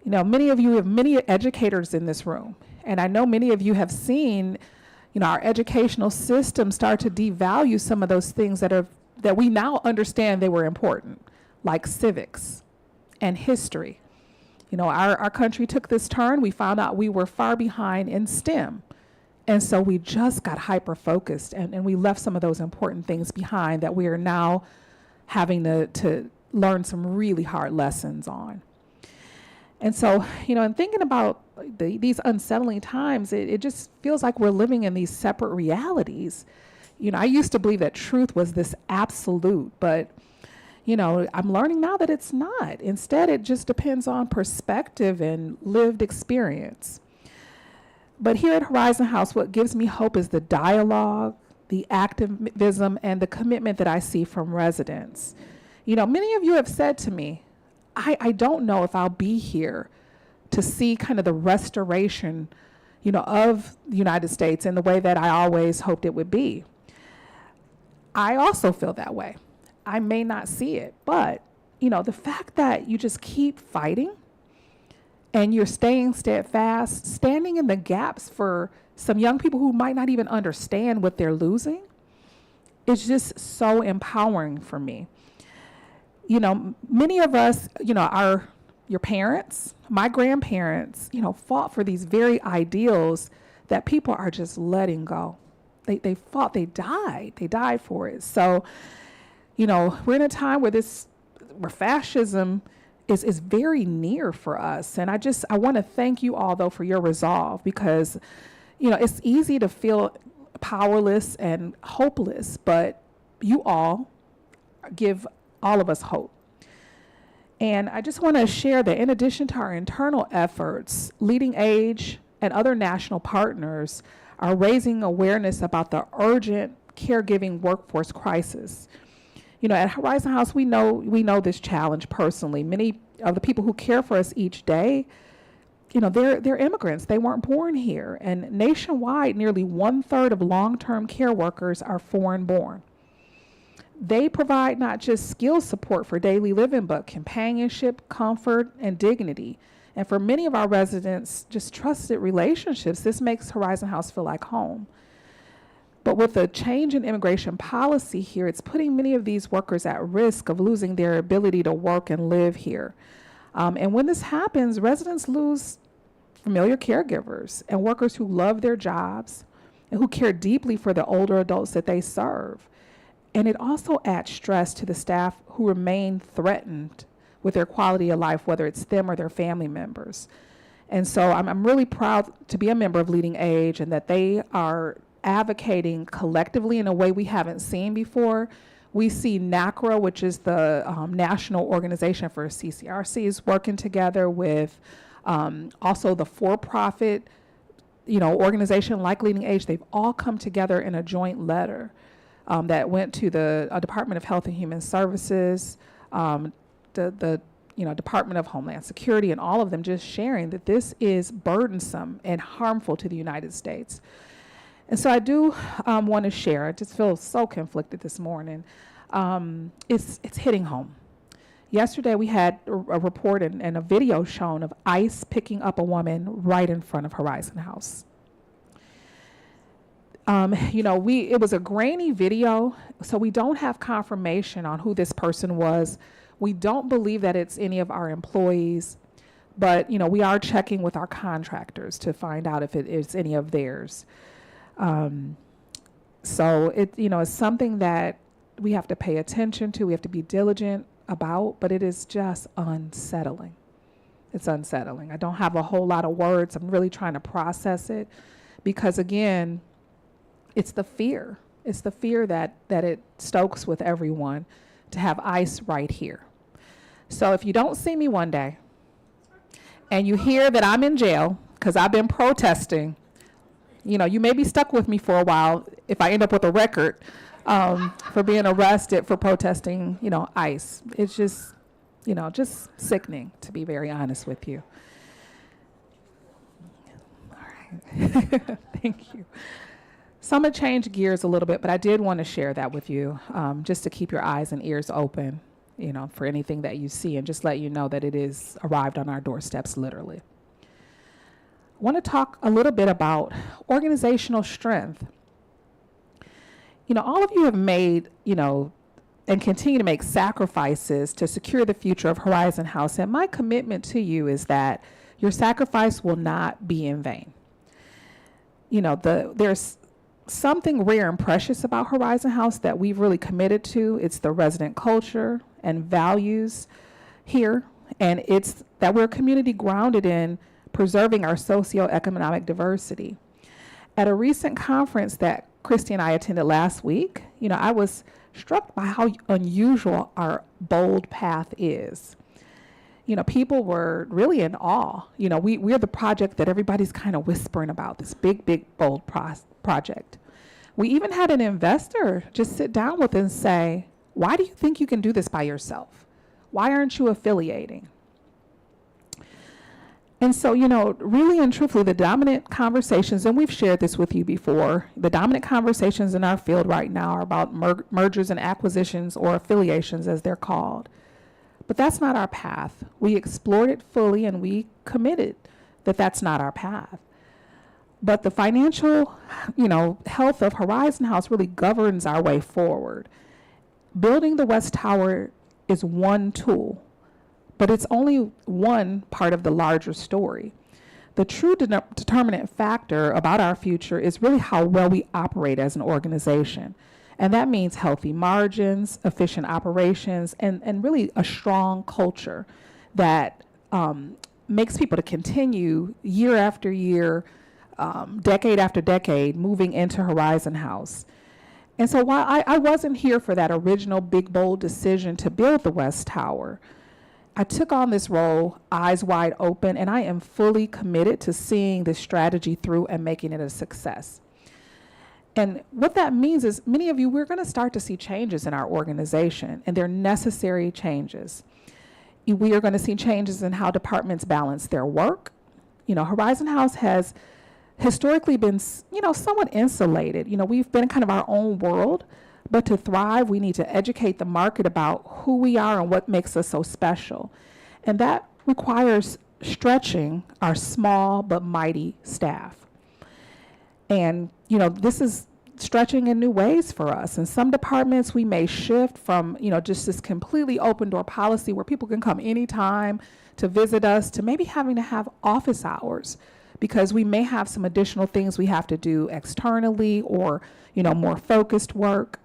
Many of you have many educators in this room, and I know many of you have seen, our educational system start to devalue some of those things that we now understand they were important, like civics and history. Our country took this turn. We found out we were far behind in STEM. And so we just got hyper-focused, and we left some of those important things behind that we are now having to learn some really hard lessons on. And so, in thinking about these unsettling times, it just feels like we're living in these separate realities. I used to believe that truth was this absolute, but, I'm learning now that it's not. Instead, it just depends on perspective and lived experience. But here at Horizon House, what gives me hope is the dialogue, the activism, and the commitment that I see from residents. Many of you have said to me, I don't know if I'll be here to see kind of the restoration, of the United States in the way that I always hoped it would be. I also feel that way. I may not see it, but, the fact that you just keep fighting and you're staying steadfast, standing in the gaps for some young people who might not even understand what they're losing, it's just so empowering for me. Many of us, your parents, my grandparents, fought for these very ideals that people are just letting go. They fought, they died for it. So, we're in a time where fascism is very near for us. And I want to thank you all, though, for your resolve, because, it's easy to feel powerless and hopeless, but you all give all of us hope. And I just want to share that in addition to our internal efforts, Leading Age and other national partners are raising awareness about the urgent caregiving workforce crisis. At Horizon House, we know this challenge personally. Many of the people who care for us each day, they're immigrants. They weren't born here. And nationwide, nearly 1/3 of long-term care workers are foreign-born. They provide not just skill support for daily living, but companionship, comfort, and dignity. And for many of our residents, just trusted relationships. This makes Horizon House feel like home. But with the change in immigration policy here, it's putting many of these workers at risk of losing their ability to work and live here. And when this happens, residents lose familiar caregivers and workers who love their jobs and who care deeply for the older adults that they serve. And it also adds stress to the staff who remain threatened with their quality of life, whether it's them or their family members. And so I'm really proud to be a member of Leading Age, and that they are advocating collectively in a way we haven't seen before. We see NACRA, which is the National Organization for CCRCs, working together with also the for-profit organization like Leading Age. They've all come together in a joint letter that went to the Department of Health and Human Services, the Department of Homeland Security, and all of them just sharing that this is burdensome and harmful to the United States. And so I do want to share. I just feel so conflicted this morning. It's hitting home. Yesterday we had a report and a video shown of ICE picking up a woman right in front of Horizon House. It was a grainy video, so we don't have confirmation on who this person was. We don't believe that it's any of our employees, but we are checking with our contractors to find out if it is any of theirs. So it's something that we have to pay attention to. We have to be diligent about, but it is just unsettling. It's unsettling. I don't have a whole lot of words. I'm really trying to process it because, again, it's the fear. It's the fear that it stokes with everyone to have ICE right here. So if you don't see me one day and you hear that I'm in jail because I've been protesting, you may be stuck with me for a while if I end up with a record for being arrested for protesting, ICE. It's just, just sickening, to be very honest with you. All right. Thank you. So I'm going to change gears a little bit, but I did want to share that with you, just to keep your eyes and ears open. for anything that you see, and just let you know that it is arrived on our doorsteps, literally. I want to talk a little bit about organizational strength. All of you have made, and continue to make sacrifices to secure the future of Horizon House. And my commitment to you is that your sacrifice will not be in vain. There's something rare and precious about Horizon House that we've really committed to. It's the resident culture and values here. And it's that we're a community grounded in preserving our socioeconomic diversity. At a recent conference that Christy and I attended last week, I was struck by how unusual our bold path is. People were really in awe. We're the project that everybody's kind of whispering about, this big, bold project. We even had an investor just sit down with us and say, why do you think you can do this by yourself? Why aren't you affiliating? And so, really and truthfully, the dominant conversations, and we've shared this with you before, the dominant conversations in our field right now are about mergers and acquisitions, or affiliations as they're called. But that's not our path. We explored it fully and we committed that that's not our path. But the financial, health of Horizon House really governs our way forward. Building the West Tower is one tool, but it's only one part of the larger story. The true determinant factor about our future is really how well we operate as an organization. And that means healthy margins, efficient operations, and really a strong culture that makes people to continue year after year, decade after decade, moving into Horizon House. And so while I wasn't here for that original big, bold decision to build the West Tower, I took on this role eyes wide open, and I am fully committed to seeing this strategy through and making it a success. And what that means is many of you, we're going to start to see changes in our organization, and they're necessary changes. We are going to see changes in how departments balance their work. Horizon House has historically been, somewhat insulated. We've been kind of our own world, but to thrive, we need to educate the market about who we are and what makes us so special. And that requires stretching our small but mighty staff. And, this is stretching in new ways for us. In some departments, we may shift from, just this completely open door policy where people can come anytime to visit us, to maybe having to have office hours, because we may have some additional things we have to do externally, or, more focused work.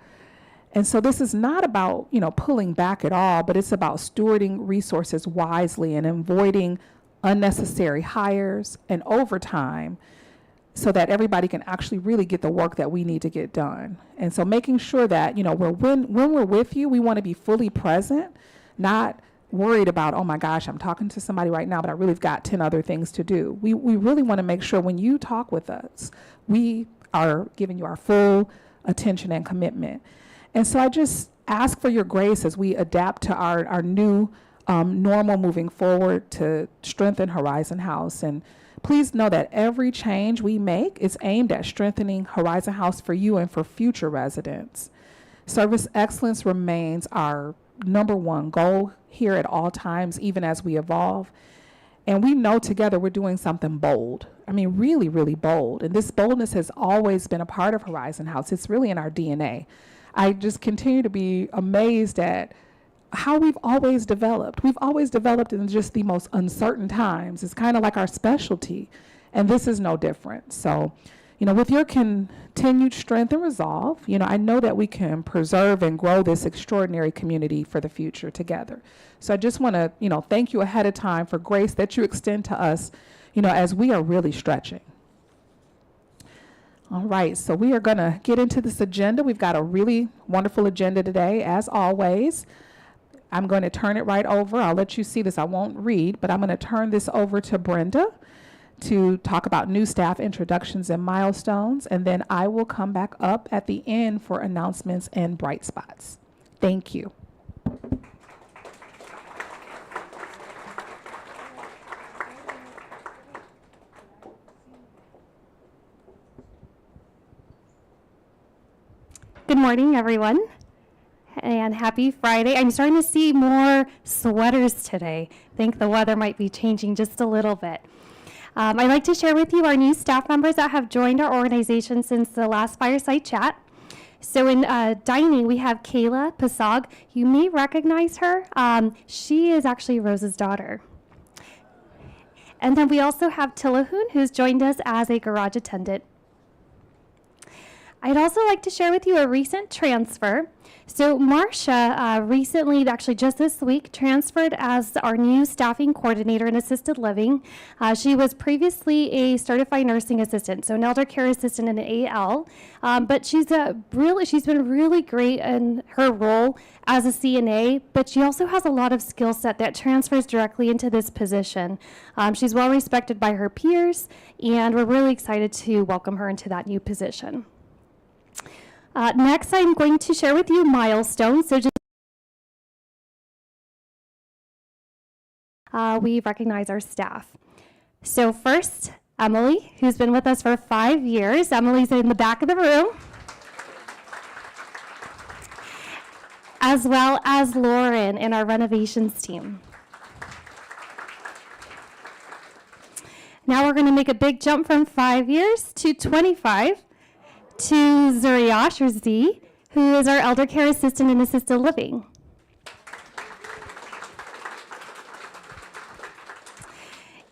And so this is not about, pulling back at all, but it's about stewarding resources wisely and avoiding unnecessary hires and overtime, so that everybody can actually really get the work that we need to get done. And so making sure that, when we're with you, we want to be fully present, not worried about, oh my gosh, I'm talking to somebody right now, but I really have got 10 other things to do. We really want to make sure when you talk with us, we are giving you our full attention and commitment. And so I just ask for your grace as we adapt to our new normal moving forward to strengthen Horizon House. And please know that every change we make is aimed at strengthening Horizon House for you and for future residents. Service excellence remains our number one goal here at all times, even as we evolve. And we know together we're doing something bold. Really, really bold. And this boldness has always been a part of Horizon House. It's really in our DNA. I just continue to be amazed at how we've always developed. We've always developed in just the most uncertain times. It's kind of like our specialty, and this is no different. So, with your continued strength and resolve, I know that we can preserve and grow this extraordinary community for the future together. So I just want to, thank you ahead of time for grace that you extend to us, as we are really stretching. All right, so we are going to get into this agenda. We've got a really wonderful agenda today, as always. I'm going to turn it right over. I'll let you see this. I won't read, but I'm going to turn this over to Brenda to talk about new staff introductions and milestones, and then I will come back up at the end for announcements and bright spots. Thank you. Good morning, everyone. And and happy Friday. I'm starting to see more sweaters today. I think the weather might be changing just a little bit. I'd like to share with you our new staff members that have joined our organization since the last Fireside chat. So in dining, we have Kayla Pasag. You may recognize her. She is actually Rose's daughter. And then we also have Tillahoon, who's joined us as a garage attendant. I'd also like to share with you a recent transfer. So Marcia recently, actually just this week, transferred as our new staffing coordinator in assisted living. She was previously a certified nursing assistant, so an elder care assistant in an AL. But she's been really great in her role as a CNA, but she also has a lot of skill set that transfers directly into this position. She's well respected by her peers, and we're really excited to welcome her into that new position. Next, I'm going to share with you milestones. So just we recognize our staff. So first, Emily, who's been with us for 5 years. Emily's in the back of the room. As well as Lauren in our renovations team. Now we're going to make a big jump from 5 years to 25. To Zuriash, or Z, who is our elder care assistant in assisted living.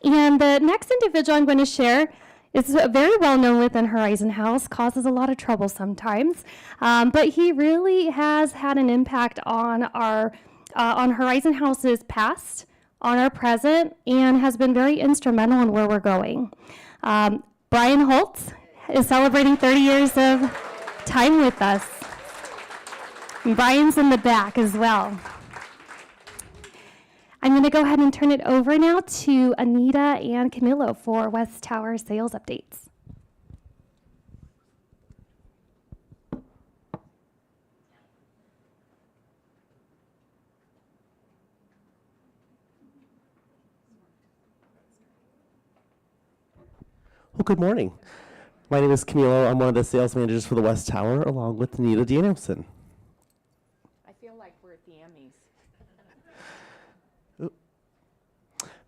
And the next individual I'm going to share is very well known within Horizon House, causes a lot of trouble sometimes, but he really has had an impact on our on Horizon House's past, on our present, and has been very instrumental in where we're going. Brian Holtz is celebrating 30 years of time with us. And Brian's in the back as well. I'm going to go ahead and turn it over now to Anita and Camilo for West Tower sales updates. Well, good morning. My name is Camilo. I'm one of the sales managers for the West Tower, along with Anita Danielson. I feel like we're at the Emmys.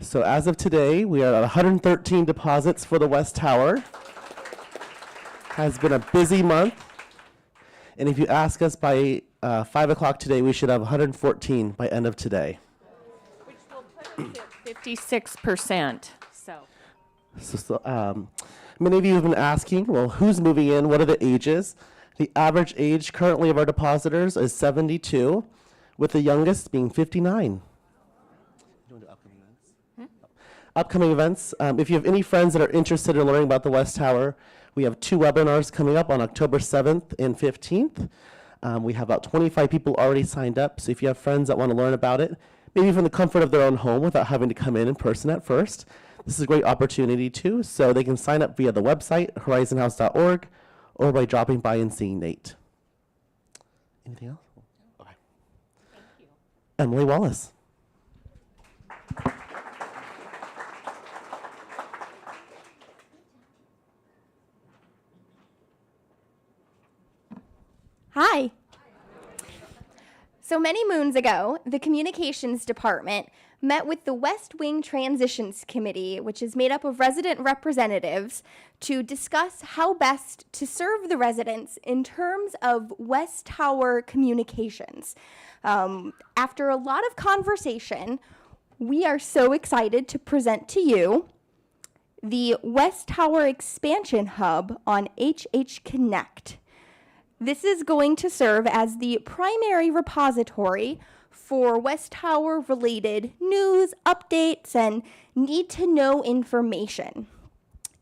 So as of today, we are at 113 deposits for the West Tower. Has been a busy month. And if you ask us by 5 o'clock today, we should have 114 by end of today. Which will put us at 56%. Many of you have been asking, well, who's moving in? What are the ages? The average age currently of our depositors is 72, with the youngest being 59. You want to do upcoming events? Upcoming events. If you have any friends that are interested in learning about the West Tower, we have 2 webinars coming up on October 7th and 15th. We have about 25 people already signed up, so if you have friends that want to learn about it, maybe from the comfort of their own home without having to come in person at first, this is a great opportunity too, so they can sign up via the website, horizonhouse.org, or by dropping by and seeing Nate. Anything else? Okay. Thank you. Emily Wallace. Hi. So many moons ago, the communications department met with the West Wing Transitions Committee, which is made up of resident representatives, to discuss how best to serve the residents in terms of West Tower communications. After a lot of conversation, we are so excited to present to you the West Tower Expansion Hub on HH Connect. This is going to serve as the primary repository for West Tower related news, updates, and need-to-know information.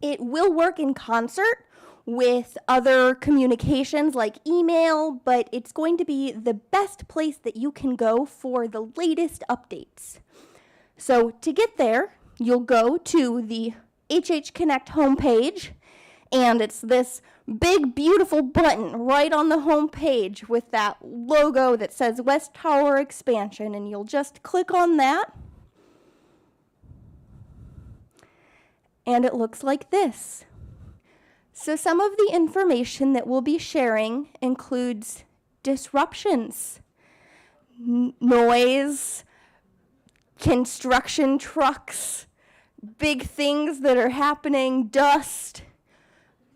It will work in concert with other communications like email, but it's going to be the best place that you can go for the latest updates. So to get there, you'll go to the HH Connect homepage, and it's this big, beautiful button right on the home page with that logo that says West Tower Expansion, and you'll just click on that. And it looks like this. So some of the information that we'll be sharing includes disruptions, noise, construction trucks, big things that are happening, dust,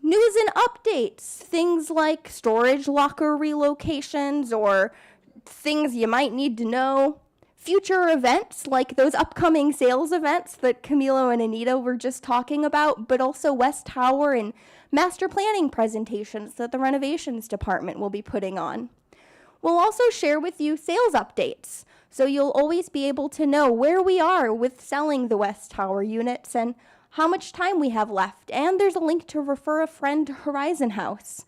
news and updates, things like storage locker relocations or things you might need to know, future events like those upcoming sales events that Camilo and Anita were just talking about, but also West Tower and master planning presentations that the renovations department will be putting on. We'll also share with you sales updates, so you'll always be able to know where we are with selling the West Tower units and how much time we have left. And there's a link to refer a friend to Horizon House.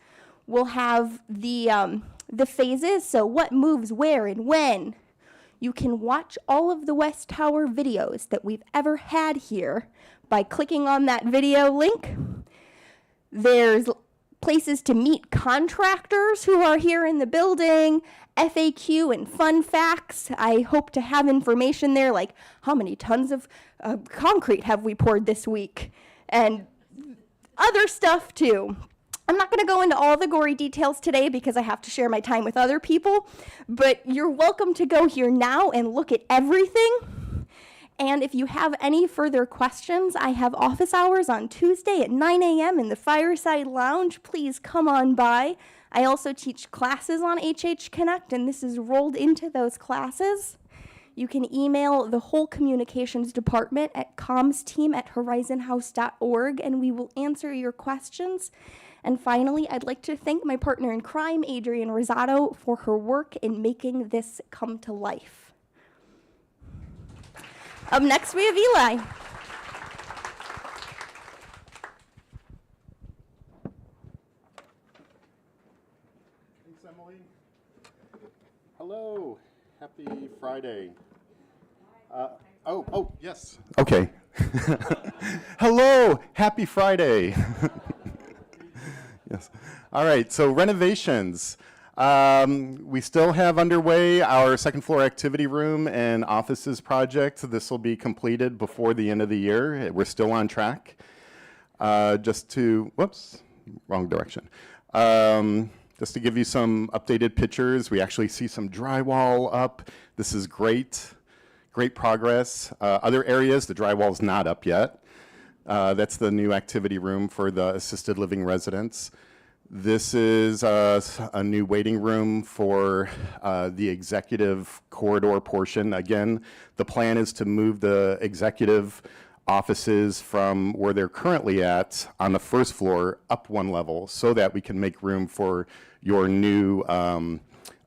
We'll have the phases, so what moves where and when. You can watch all of the West Tower videos that we've ever had here by clicking on that video link. There's places to meet contractors who are here in the building, FAQ and fun facts. I hope to have information there like how many tons of concrete have we poured this week and other stuff too. I'm not going to go into all the gory details today because I have to share my time with other people, but you're welcome to go here now and look at everything. And if you have any further questions, I have office hours on Tuesday at 9 a.m. in the Fireside Lounge. Please come on by. I also teach classes on HH Connect, and this is rolled into those classes. You can email the whole communications department at comsteam@horizonhouse.org, and we will answer your questions. And finally, I'd like to thank my partner in crime, Adrienne Rosato, for her work in making this come to life. Up next, we have Eli. Thanks, Emily. Hello. Happy Friday. Yes. Okay. Hello. Happy Friday. Yes. All right. So renovations. We still have underway our second floor activity room and offices project. This will be completed before the end of the year. We're still on track. Just to, whoops, wrong direction. Just to give you some updated pictures, we actually see some drywall up. This is great, great progress. Other areas, the drywall's not up yet. That's the new activity room for the assisted living residents. This is a new waiting room for the executive corridor portion. Again, the plan is to move the executive offices from where they're currently at on the first floor up one level so that we can make room for your new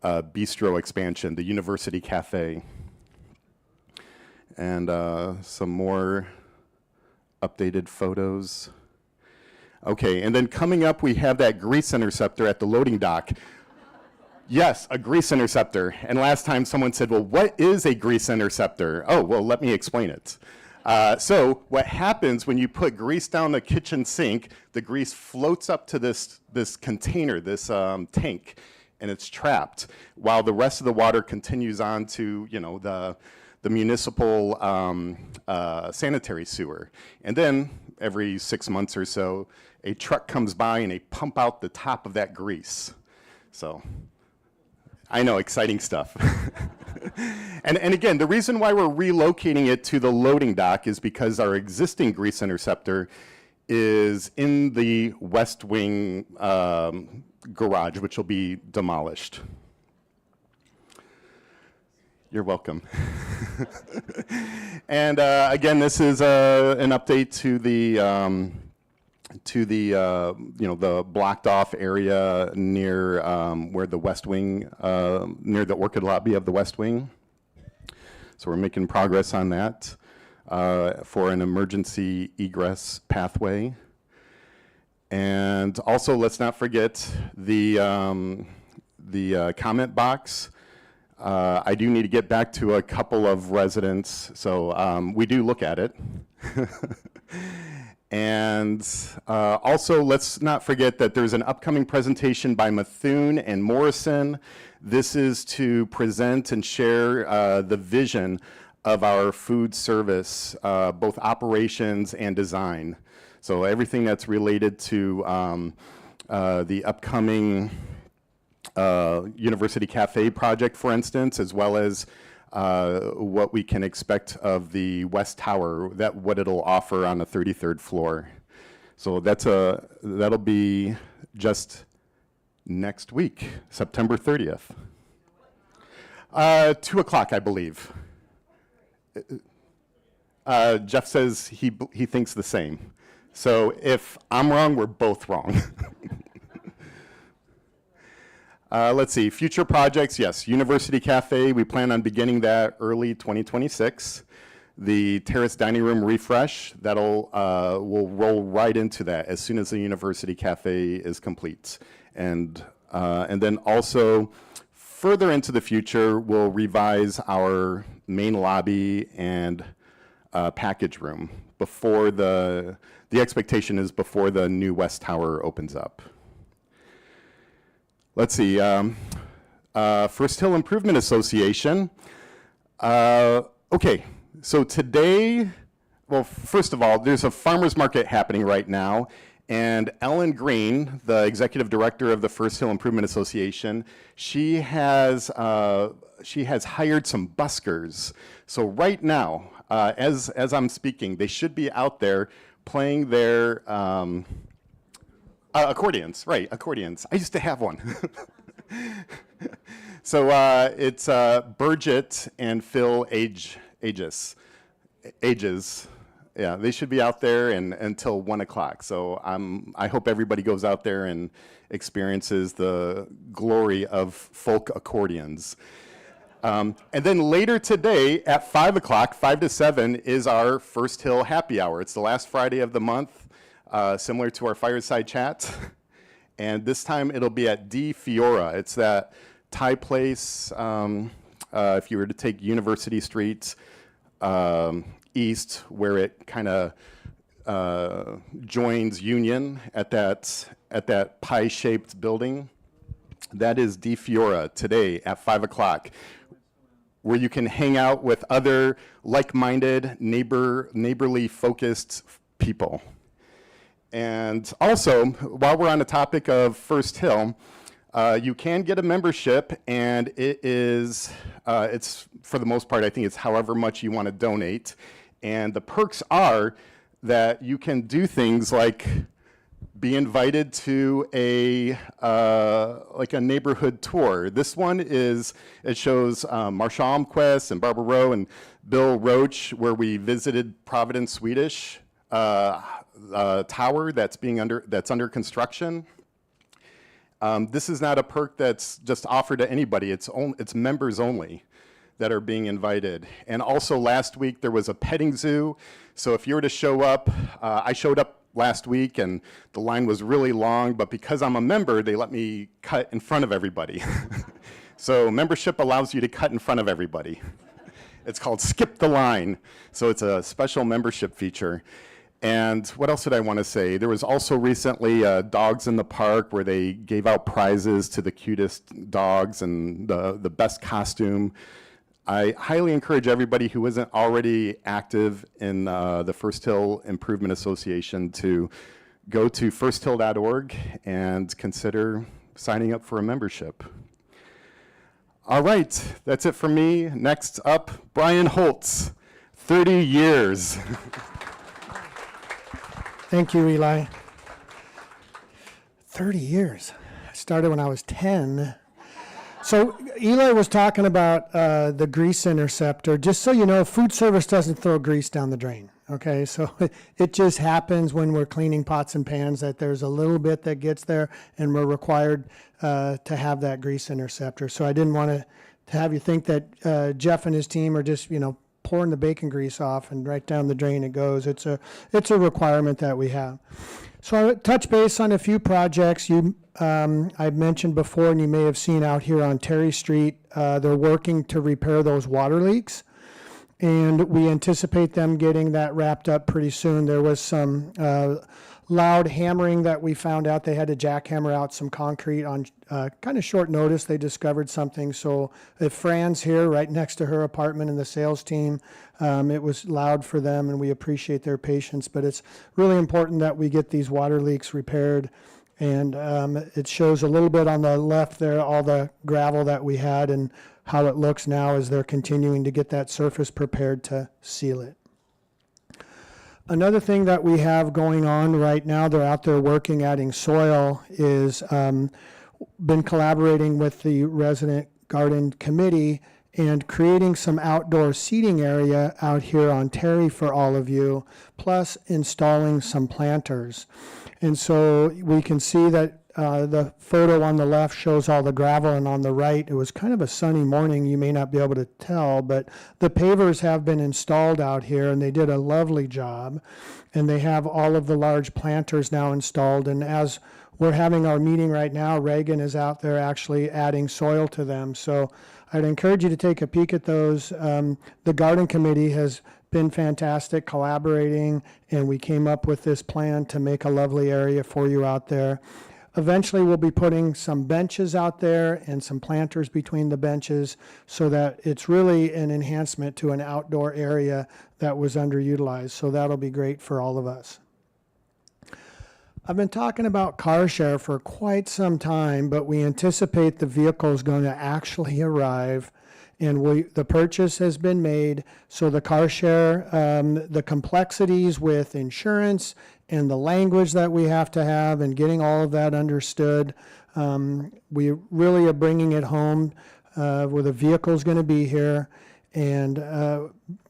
bistro expansion, the University Cafe. And some more updated photos. Okay, and then coming up, we have that grease interceptor at the loading dock. Yes, a grease interceptor. And last time someone said, well, what is a grease interceptor? Oh, well, let me explain it. So what happens when you put grease down the kitchen sink, the grease floats up to this container, this tank, and it's trapped, while the rest of the water continues on to, you know, the municipal sanitary sewer. And then every 6 months or so, a truck comes by and they pump out the top of that grease. So I know, exciting stuff. And again, the reason why we're relocating it to the loading dock is because our existing grease interceptor is in the West Wing garage, which will be demolished. You're welcome. And again, this is an update to the you know, the blocked off area near where the West Wing, near the Orchid lobby of the West Wing. So we're making progress on that for an emergency egress pathway. And also, let's not forget the comment box. I do need to get back to a couple of residents, so we do look at it. And also, let's not forget that there's an upcoming presentation by Methuen and Morrison. This is to present and share the vision of our food service, both operations and design. So everything that's related to the upcoming University Cafe project, for instance, as well as what we can expect of the West Tower, what it'll offer on the 33rd floor. So that'll be just next week, September 30th. 2 o'clock, I believe. Jeff says he thinks the same. So if I'm wrong, we're both wrong. Let's see, future projects, yes, University Cafe, we plan on beginning that early 2026. The terrace dining room refresh, we'll roll right into that as soon as the University Cafe is complete. And then also, further into the future, we'll revise our main lobby and package room before the expectation is before the new West Tower opens up. Let's see, First Hill Improvement Association. Okay, so today, well, first of all, there's a farmer's market happening right now, and Ellen Green, the executive director of the First Hill Improvement Association, she has hired some buskers. So right now, as I'm speaking, they should be out there playing their accordions, right, accordions. I used to have one. So it's Burgett and Phil Aegis. Yeah, they should be out there until 1 o'clock. So I hope everybody goes out there and experiences the glory of folk accordions. And then later today at 5 o'clock, 5 to 7, is our First Hill Happy Hour. It's the last Friday of the month, similar to our Fireside chat. And this time it'll be at D Fiora. It's that Thai place, if you were to take University Street east, where it kind of joins Union at that pie-shaped building. That is D Fiora today at 5 o'clock, where you can hang out with other like-minded, neighborly focused people. And also, while we're on the topic of First Hill, you can get a membership, and it's for the most part, I think it's however much you want to donate. And the perks are that you can do things like be invited to a neighborhood tour. This one it shows Marsha Almquist and Barbara Rowe and Bill Roach, where we visited Providence Swedish tower that's under construction. This is not a perk that's just offered to anybody. It's members only that are being invited. And also last week there was a petting zoo. So if you were to show up, I showed up last week and the line was really long, but because I'm a member, they let me cut in front of everybody. So membership allows you to cut in front of everybody. It's called Skip the Line. So it's a special membership feature. And what else did I want to say? There was also recently Dogs in the Park, where they gave out prizes to the cutest dogs and the best costume. I highly encourage everybody who isn't already active in the First Hill Improvement Association to go to firsthill.org and consider signing up for a membership. All right, that's it for me. Next up, Brian Holtz, 30 years. Thank you, Eli. 30 years. I started when I was 10. So Eli was talking about the grease interceptor. Just so you know, food service doesn't throw grease down the drain. Okay, so it just happens when we're cleaning pots and pans that there's a little bit that gets there, and we're required to have that grease interceptor. So I didn't want to have you think that Jeff and his team are just, pouring the bacon grease off and right down the drain it goes. It's a requirement that we have. So I touch base on a few projects I've mentioned before, and you may have seen out here on Terry Street. They're working to repair those water leaks, and we anticipate them getting that wrapped up pretty soon. There was some loud hammering that we found out. They had to jackhammer out some concrete on kind of short notice. They discovered something. So if Fran's here right next to her apartment and the sales team, it was loud for them, and we appreciate their patience. But it's really important that we get these water leaks repaired And it shows a little bit on the left there, all the gravel that we had and how it looks now as they're continuing to get that surface prepared to seal it. Another thing that we have going on right now, they're out there working, adding soil, is been collaborating with the resident garden committee and creating some outdoor seating area out here on Terry for all of you, plus installing some planters. And so we can see that the photo on the left shows all the gravel, and on the right, it was kind of a sunny morning. You may not be able to tell, but the pavers have been installed out here, and they did a lovely job. And they have all of the large planters now installed. And as we're having our meeting right now, Reagan is out there actually adding soil to them. So I'd encourage you to take a peek at those. The garden committee has been fantastic collaborating, and we came up with this plan to make a lovely area for you out there. Eventually, we'll be putting some benches out there and some planters between the benches so that it's really an enhancement to an outdoor area that was underutilized. So that'll be great for all of us. I've been talking about car share for quite some time, but we anticipate the vehicle is going to actually arrive, and the purchase has been made. So the car share, the complexities with insurance and the language that we have to have and getting all of that understood, we really are bringing it home where the vehicle is going to be here. And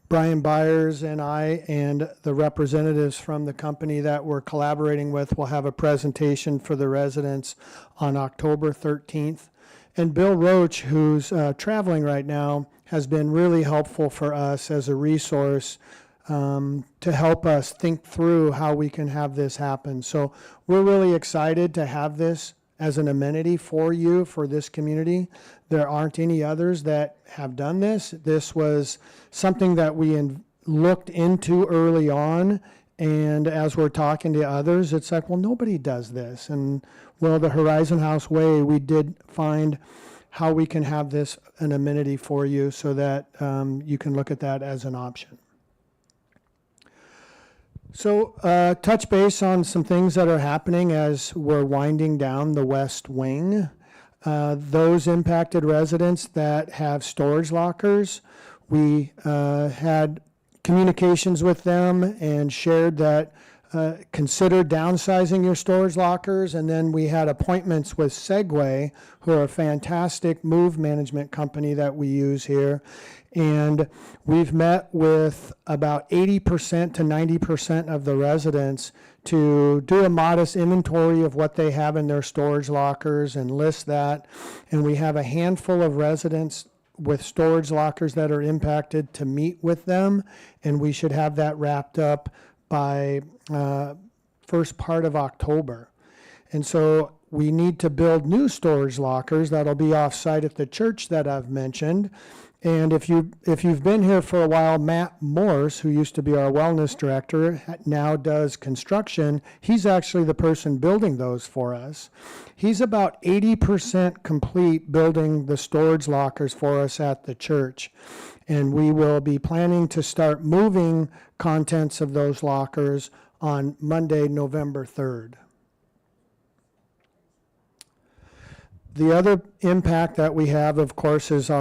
Brian Byers and I and the representatives from the company that we're collaborating with will have a presentation for the residents on October 13th. And Bill Roach, who's traveling right now, has been really helpful for us as a resource to help us think through how we can have this happen. So we're really excited to have this as an amenity for you, for this community. There aren't any others that have done this. This was something that we looked into early on, and as we're talking to others, it's like, well, nobody does this. And well, the Horizon House way, we did find how we can have this an amenity for you so that you can look at that as an option. So touch base on some things that are happening as we're winding down the West Wing. Those impacted residents that have storage lockers, we had communications with them and shared that consider downsizing your storage lockers. And then we had appointments with Segway, who are a fantastic move management company that we use here. And we've met with about 80% to 90% of the residents to do a modest inventory of what they have in their storage lockers and list that. And we have a handful of residents with storage lockers that are impacted to meet with them. And we should have that wrapped up by first part of October. And so we need to build new storage lockers that'll be off-site at the church that I've mentioned. And if you've been here for a while, Matt Morse, who used to be our wellness director, now does construction. He's actually the person building those for us. He's about 80% complete building the storage lockers for us at the church. And we will be planning to start moving contents of those lockers on Monday, November 3rd. The other impact that we have, of course, is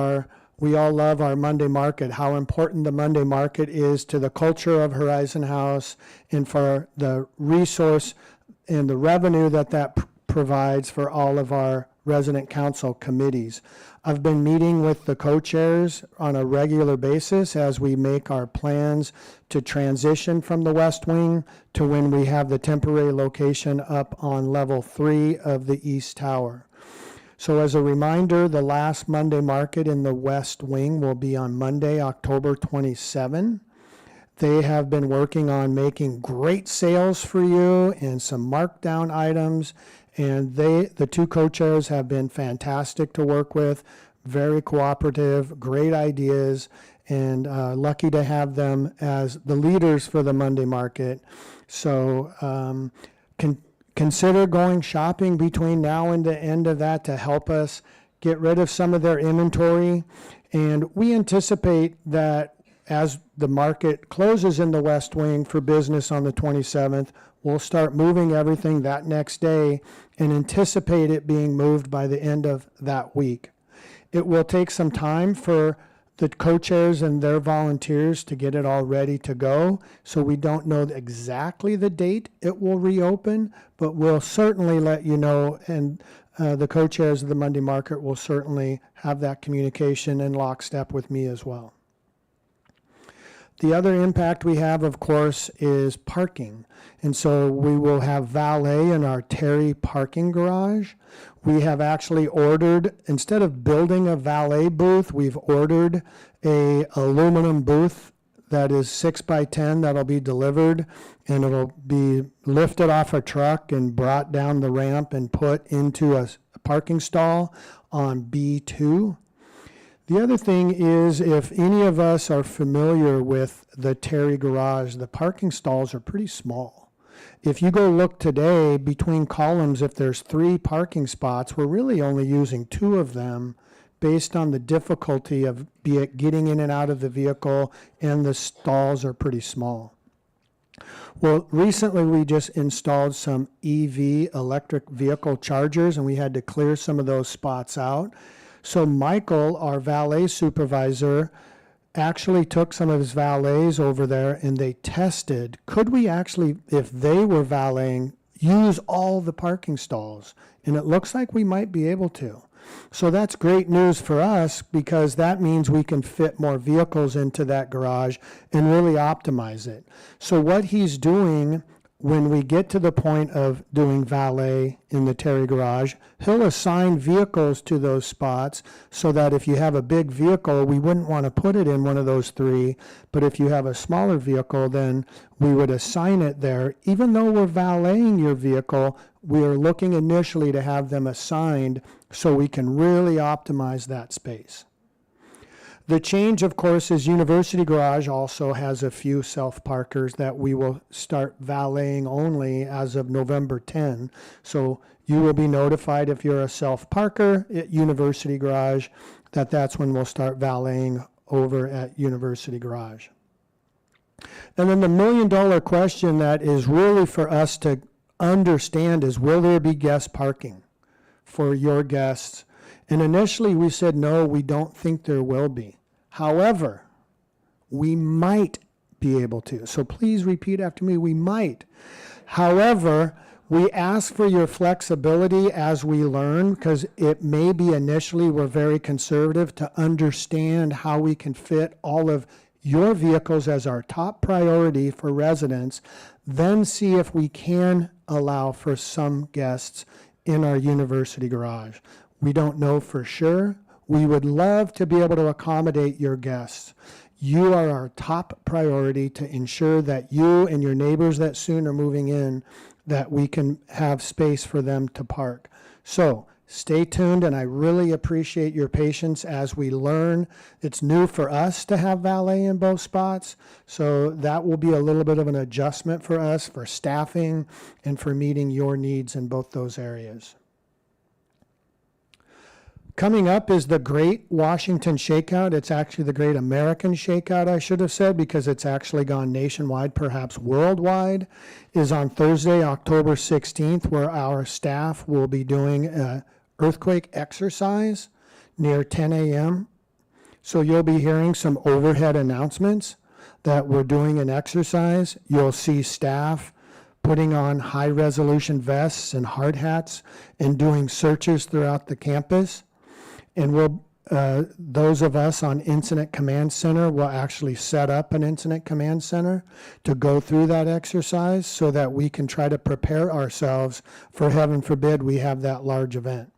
we all love our Monday market, how important the Monday market is to the culture of Horizon House and for the resource and the revenue that provides for all of our resident council committees. I've been meeting with the co-chairs on a regular basis as we make our plans to transition from the West Wing to when we have the temporary location up on level 3 of the East Tower. So as a reminder, the last Monday market in the West Wing will be on Monday, October 27. They have been working on making great sales for you and some markdown items. And the two co-chairs have been fantastic to work with, very cooperative, great ideas, and lucky to have them as the leaders for the Monday market. So consider going shopping between now and the end of that to help us get rid of some of their inventory. And we anticipate that as the market closes in the West Wing for business on the 27th, we'll start moving everything that next day and anticipate it being moved by the end of that week. It will take some time for the co-chairs and their volunteers to get it all ready to go. So we don't know exactly the date it will reopen, but we'll certainly let you know, and the co-chairs of the Monday Market will certainly have that communication in lockstep with me as well. The other impact we have, of course, is parking. And so we will have valet in our Terry parking garage. We have actually ordered, instead of building a valet booth, we've ordered a aluminum booth that is 6 by 10 that'll be delivered, and it'll be lifted off a truck and brought down the ramp and put into a parking stall on B2. The other thing is, if any of us are familiar with the Terry garage, the parking stalls are pretty small. If you go look today, between columns, if there's 3 parking spots, we're really only using 2 of them based on the difficulty of be it getting in and out of the vehicle, and the stalls are pretty small. Well, recently we just installed some EV, electric vehicle chargers, and we had to clear some of those spots out. So Michael, our valet supervisor, actually took some of his valets over there and they tested, could we actually, if they were valeting, use all the parking stalls? And it looks like we might be able to. So that's great news for us, because that means we can fit more vehicles into that garage and really optimize it. So what he's doing, when we get to the point of doing valet in the Terry garage, he'll assign vehicles to those spots so that if you have a big vehicle, we wouldn't want to put it in one of those 3. But if you have a smaller vehicle, then we would assign it there. Even though we're valeting your vehicle, we are looking initially to have them assigned so we can really optimize that space. The change, of course, is University Garage also has a few self-parkers that we will start valeting only as of November 10. So you will be notified if you're a self-parker at University Garage that that's when we'll start valeting over at University Garage. And then the million-dollar question that is really for us to understand is, will there be guest parking for your guests? And initially we said, no, we don't think there will be. However, we might be able to. So please repeat after me, we might. However, we ask for your flexibility as we learn, because it may be initially we're very conservative to understand how we can fit all of your vehicles as our top priority for residents, then see if we can allow for some guests in our University Garage. We don't know for sure. We would love to be able to accommodate your guests. You are our top priority to ensure that you and your neighbors that soon are moving in, that we can have space for them to park. So stay tuned, and I really appreciate your patience as we learn. It's new for us to have valet in both spots, so that will be a little bit of an adjustment for us for staffing and for meeting your needs in both those areas. Coming up is the Great Washington Shakeout. It's actually the Great American Shakeout, I should have said, because it's actually gone nationwide, perhaps worldwide, is on Thursday, October 16th, where our staff will be doing an earthquake exercise near 10 a.m. So you'll be hearing some overhead announcements that we're doing an exercise. You'll see staff putting on high-resolution vests and hard hats and doing searches throughout the campus. And we'll, those of us on Incident Command Center will actually set up an Incident Command Center to go through that exercise so that we can try to prepare ourselves for, heaven forbid, we have that large event.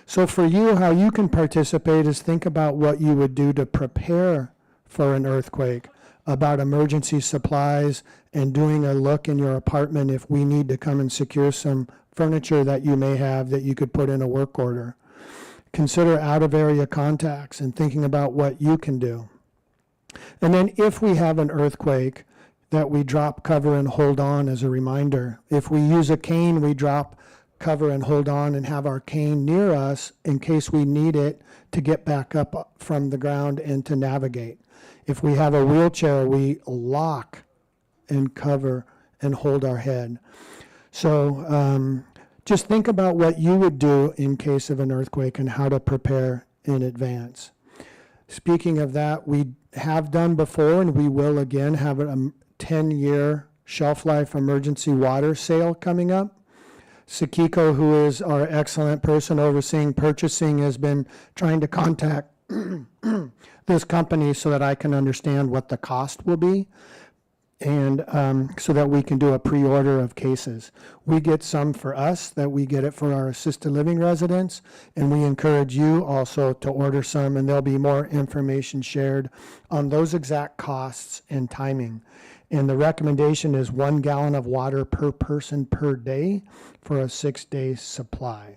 So for you, how you can participate is think about what you would do to prepare for an earthquake, about emergency supplies, and doing a look in your apartment if we need to come and secure some furniture that you may have that you could put in a work order. Consider out-of-area contacts and thinking about what you can do. And then if we have an earthquake, that we drop, cover, and hold on as a reminder. If we use a cane, we drop, cover, and hold on and have our cane near us in case we need it to get back up from the ground and to navigate. If we have a wheelchair, we lock and cover and hold our head. So just think about what you would do in case of an earthquake and how to prepare in advance. Speaking of that, we have done before and we will again have a 10-year shelf life emergency water sale coming up. Sakiko, who is our excellent person overseeing purchasing, has been trying to contact this company so that I can understand what the cost will be, and so that we can do a pre-order of cases. We get some for us, that we get it for our assisted living residents, and we encourage you also to order some, and there'll be more information shared on those exact costs and timing. And the recommendation is 1 gallon of water per person per day for a 6-day supply.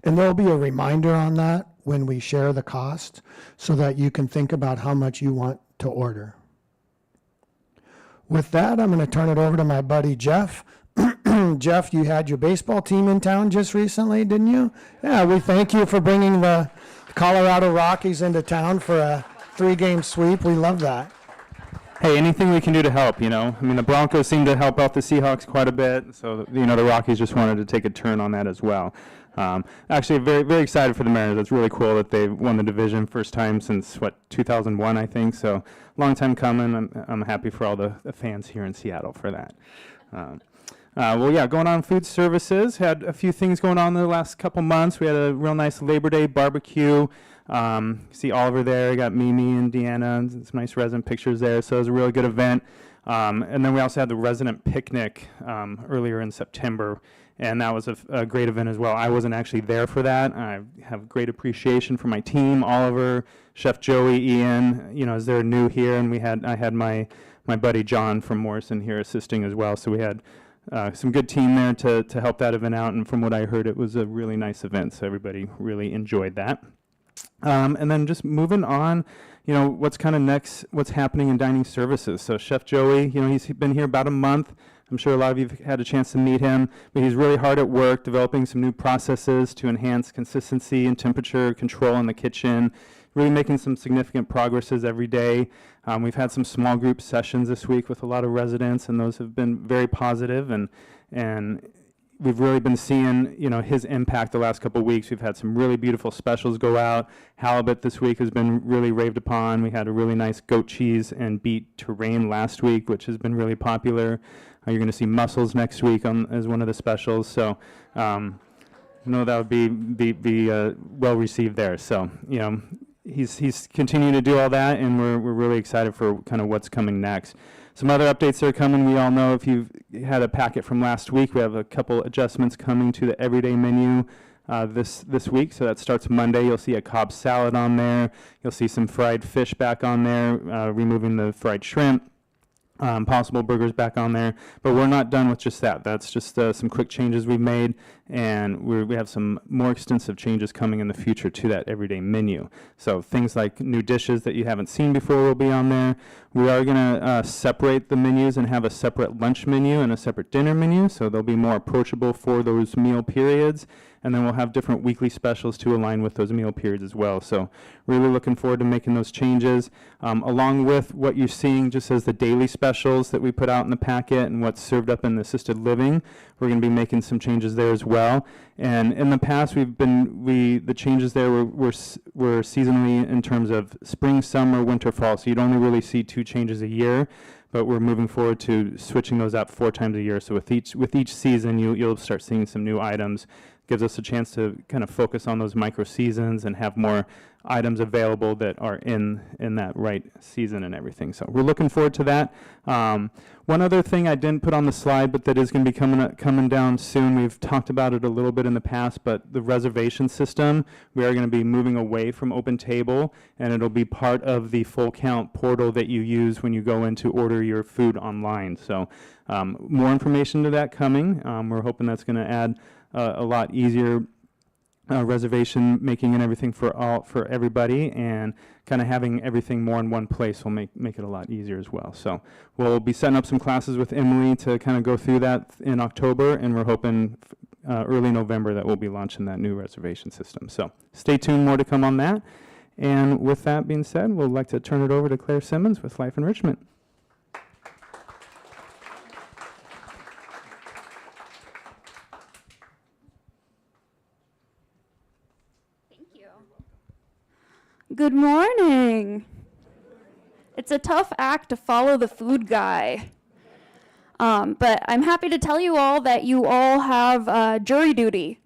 And there'll be a reminder on that when we share the cost so that you can think about how much you want to order. With that, I'm going to turn it over to my buddy Jeff. Jeff, you had your baseball team in town just recently, didn't you? Yeah, we thank you for bringing the Colorado Rockies into town for a 3-game sweep. We love that. Hey, anything we can do to help, you know. I mean, the Broncos seem to help out the Seahawks quite a bit, so, you know, the Rockies just wanted to take a turn on that as well. Actually, very, very excited for the Mariners. It's really cool that they've won the division first time since, 2001, I think. So, long time coming. I'm happy for all the fans here in Seattle for that. Well, yeah, going on food services. Had a few things going on the last couple months. We had a real nice Labor Day barbecue. See Oliver there, got Mimi and Deanna, and some nice resident pictures there, so it was a really good event. And then we also had the resident picnic earlier in September, and that was a great event as well. I wasn't actually there for that. I have great appreciation for my team, Oliver, Chef Joey, Ian, you know, as they're new here, and I had my buddy John from Morrison here assisting as well, so we had some good team there to help that event out, and from what I heard, it was a really nice event, so everybody really enjoyed that. And then just moving on, you know, what's kind of next, what's happening in dining services. So Chef Joey, you know, he's been here about a month. I'm sure a lot of you have had a chance to meet him, but he's really hard at work developing some new processes to enhance consistency and temperature control in the kitchen, really making some significant progresses every day. We've had some small group sessions this week with a lot of residents, and those have been very positive, and we've really been seeing, you know, his impact the last couple of weeks. We've had some really beautiful specials go out. Halibut this week has been really raved upon. We had a really nice goat cheese and beet terrain last week, which has been really popular. You're going to see mussels next week as one of the specials. So, I know that would be well received there. So, you know, he's continuing to do all that, and we're really excited for kind of what's coming next. Some other updates that are coming. We all know, if you've had a packet from last week, we have a couple adjustments coming to the everyday menu this week. So that starts Monday. You'll see a Cobb salad on there. You'll see some fried fish back on there, removing the fried shrimp. Possible burgers back on there, but we're not done with just that. That's just some quick changes we've made, and we have some more extensive changes coming in the future to that everyday menu. So things like new dishes that you haven't seen before will be on there. We are going to separate the menus and have a separate lunch menu and a separate dinner menu, so they'll be more approachable for those meal periods. And then we'll have different weekly specials to align with those meal periods as well. So really looking forward to making those changes, along with what you're seeing just as the daily specials that we put out in the packet and what's served up in the assisted living. We're going to be making some changes there as well. And in the past, the changes there were seasonally in terms of spring, summer, winter, fall. So you'd only really see 2 changes a year. But we're moving forward to switching those up 4 times a year. So with each season, you'll start seeing some new items. Gives us a chance to kind of focus on those micro seasons and have more items available that are in that right season and everything. So we're looking forward to that. One other thing I didn't put on the slide, but that is going to be coming down soon. We've talked about it a little bit in the past, but the reservation system, we are going to be moving away from Open Table, and it'll be part of the full count portal that you use when you go in to order your food online. So more information to that coming. We're hoping that's going to add a lot easier reservation making and everything for everybody, and kind of having everything more in one place will make it a lot easier as well. So we'll be setting up some classes with Emily to kind of go through that in October, and we're hoping early November that we'll be launching that new reservation system. So stay tuned, more to come on that. And with that being said, we'd like to turn it over to Claire Simmons with Life Enrichment. Good morning. It's a tough act to follow the food guy. But I'm happy to tell you all that you all have jury duty.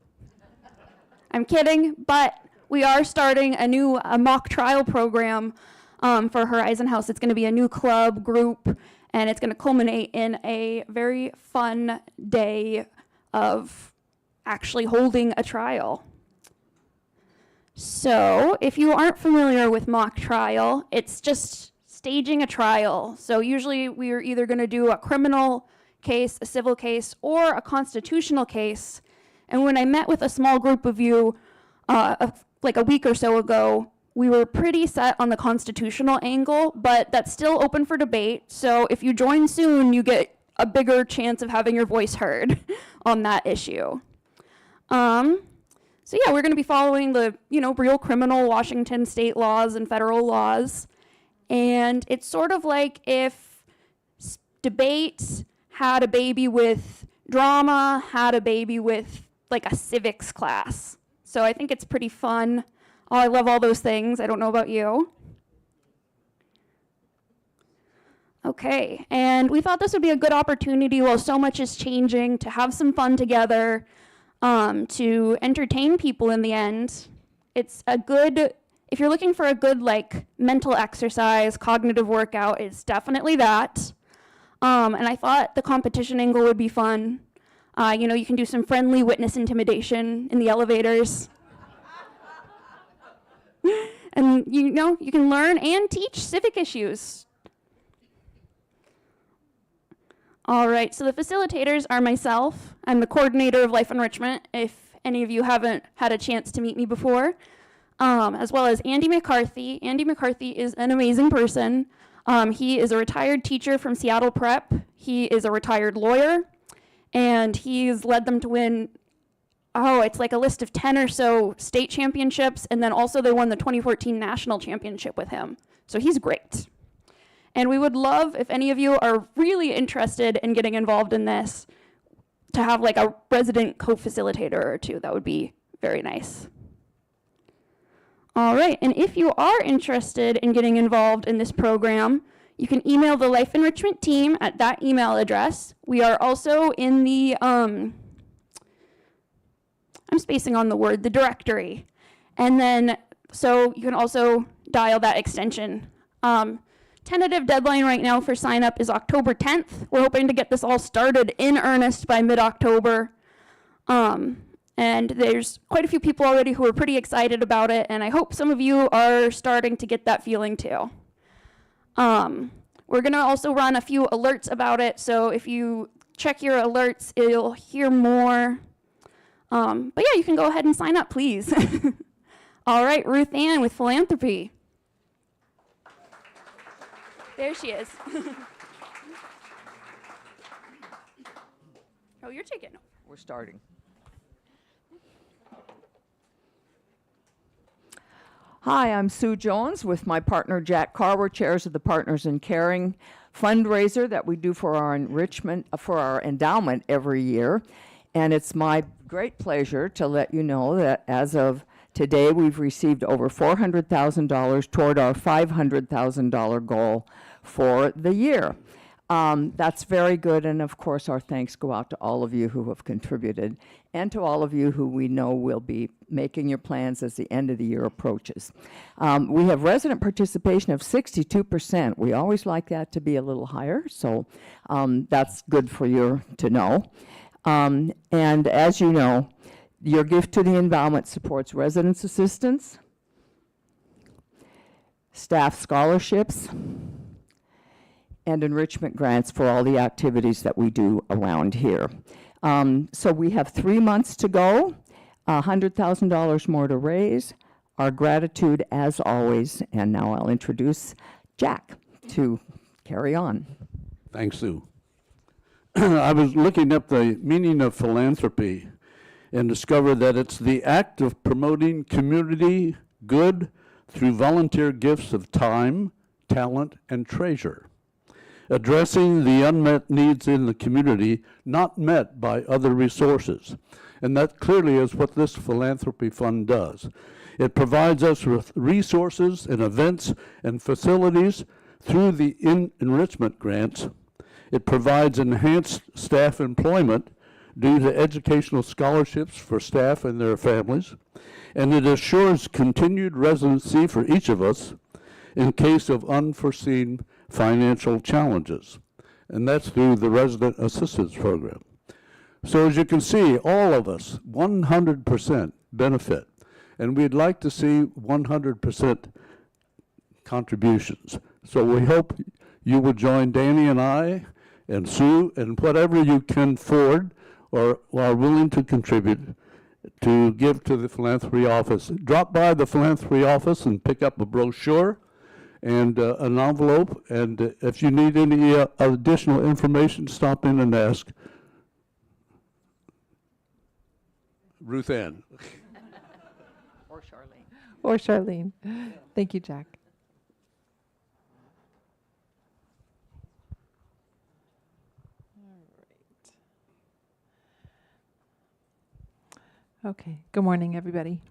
I'm kidding, but we are starting a mock trial program for Horizon House. It's going to be a new club group, and it's going to culminate in a very fun day of actually holding a trial. So if you aren't familiar with mock trial, it's just staging a trial. So usually we are either going to do a criminal case, a civil case, or a constitutional case. And when I met with a small group of you like a week or so ago, we were pretty set on the constitutional angle, but that's still open for debate. So if you join soon, you get a bigger chance of having your voice heard on that issue. So yeah, we're going to be following the, real criminal Washington state laws and federal laws. And it's sort of like if debate had a baby with drama, had a baby with like a civics class. So I think it's pretty fun. Oh, I love all those things. I don't know about you. Okay, and we thought this would be a good opportunity while so much is changing to have some fun together. To entertain people in the end. It's if you're looking for a good mental exercise, cognitive workout, it's definitely that. And I thought the competition angle would be fun. You can do some friendly witness intimidation in the elevators. And you can learn and teach civic issues. All right, so the facilitators are myself. I'm the coordinator of Life Enrichment, if any of you haven't had a chance to meet me before, as well as Andy McCarthy. Andy McCarthy is an amazing person. He is a retired teacher from Seattle Prep. He is a retired lawyer, and he's led them to win, it's like a list of 10 or so state championships, and then also they won the 2014 national championship with him. So he's great. And we would love, if any of you are really interested in getting involved in this, to have a resident co-facilitator or two. That would be very nice. All right, and if you are interested in getting involved in this program, you can email the Life Enrichment team at that email address. We are also in the, I'm spacing on the word, the directory. And then, so you can also dial that extension. Tentative deadline right now for sign up is October 10th. We're hoping to get this all started in earnest by mid-October. And there's quite a few people already who are pretty excited about it, and I hope some of you are starting to get that feeling too. We're gonna also run a few alerts about it, so if you check your alerts, you'll hear more. But yeah, you can go ahead and sign up, please. All right, Ruth Ann with Philanthropy. There she is. Oh, you're taking over. We're starting. Hi, I'm Sue Jones with my partner Jack Carr. We're chairs of the Partners in Caring fundraiser that we do for our enrichment, for our endowment every year. And it's my great pleasure to let you know that as of today, we've received over $400,000 toward our $500,000 goal for the year. That's very good, and of course our thanks go out to all of you who have contributed and to all of you who we know will be making your plans as the end of the year approaches. We have resident participation of 62%. We always like that to be a little higher, so that's good for you to know. And as you know, your gift to the endowment supports residence assistance, staff scholarships, and enrichment grants for all the activities that we do around here. So we have 3 months to go, $100,000 more to raise. Our gratitude as always, and now I'll introduce Jack to carry on. Thanks, Sue. I was looking up the meaning of philanthropy and discovered that it's the act of promoting community good through volunteer gifts of time, talent, and treasure, addressing the unmet needs in the community not met by other resources. And that clearly is what this philanthropy fund does. It provides us with resources and events and facilities through the enrichment grants. It provides enhanced staff employment due to educational scholarships for staff and their families. And it assures continued residency for each of us in case of unforeseen financial challenges. And that's through the Resident Assistance Program. So as you can see, all of us, 100% benefit. And we'd like to see 100% contributions. So we hope you will join Danny and I and Sue and whatever you can afford or are willing to contribute to give to the philanthropy office. Drop by the philanthropy office and pick up a brochure and an envelope. And if you need any additional information, stop in and ask Ruth Ann. Or Charlene. Thank you, Jack. Okay, good morning, everybody.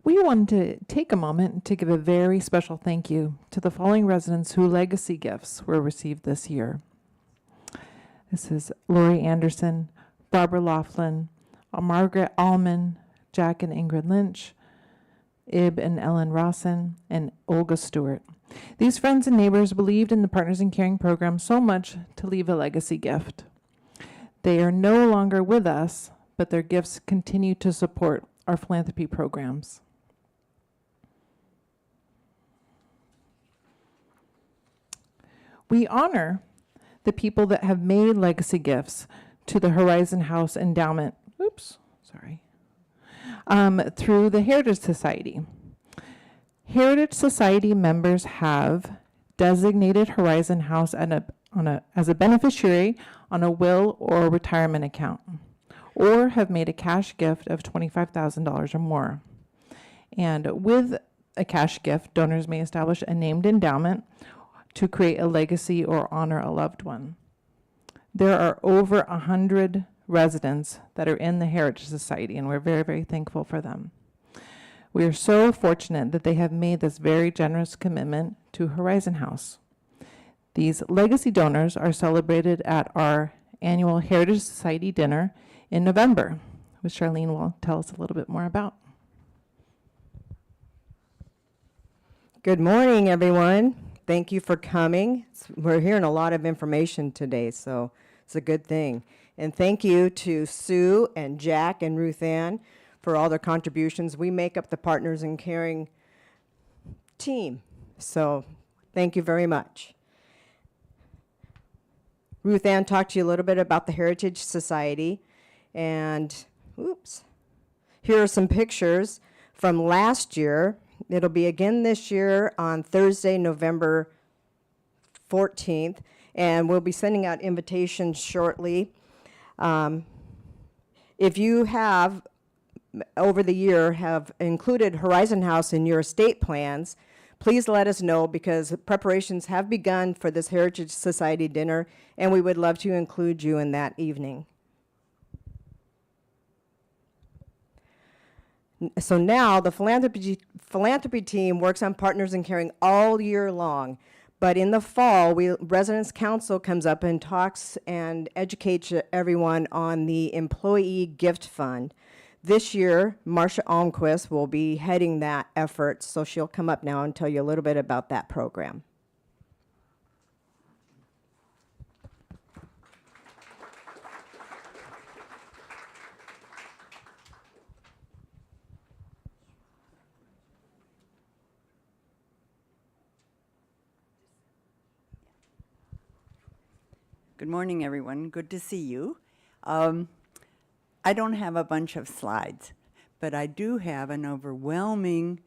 We wanted to take a moment to give a very special thank you to the following residents whose legacy gifts were received this year. This is Lori Anderson, Barbara Laughlin, Margaret Allman, Jack and Ingrid Lynch, Ib and Ellen Rawson, and Olga Stewart. These friends and neighbors believed in the Partners in Caring program so much to leave a legacy gift. They are no longer with us, but their gifts continue to support our philanthropy programs. We honor the people that have made legacy gifts to the Horizon House Endowment, through the Heritage Society. Heritage Society members have designated Horizon House as a beneficiary on a will or retirement account, or have made a cash gift of $25,000 or more. And with a cash gift, donors may establish a named endowment to create a legacy or honor a loved one. There are over 100 residents that are in the Heritage Society, and we're very, very thankful for them. We are so fortunate that they have made this very generous commitment to Horizon House. These legacy donors are celebrated at our annual Heritage Society dinner in November, which Charlene will tell us a little bit more about. Good morning, everyone. Thank you for coming. We're hearing a lot of information today, so it's a good thing. And thank you to Sue and Jack and Ruth Ann for all their contributions. We make up the Partners in Caring team, so thank you very much. Ruth Ann talked to you a little bit about the Heritage Society, and here are some pictures from last year. It'll be again this year on Thursday, November 14th, and we'll be sending out invitations shortly. If you have, over the year, have included Horizon House in your estate plans, please let us know, because preparations have begun for this Heritage Society dinner, and we would love to include you in that evening. So now the philanthropy team works on Partners in Caring all year long. But in the fall, Residents Council comes up and talks and educates everyone on the Employee Gift Fund. This year, Marcia Almquist will be heading that effort, so she'll come up now and tell you a little bit about that program. Good morning, everyone. Good to see you. I don't have a bunch of slides, but I do have an overwhelming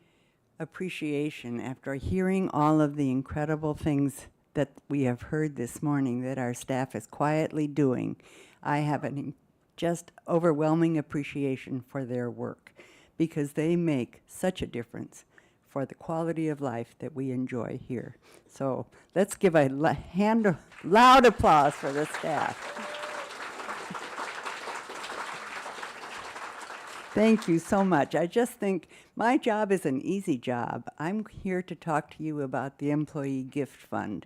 appreciation after hearing all of the incredible things that we have heard this morning that our staff is quietly doing. I have an just overwhelming appreciation for their work, because they make such a difference for the quality of life that we enjoy here. So let's give a loud applause for the staff. Thank you so much. I just think my job is an easy job. I'm here to talk to you about the Employee Gift Fund.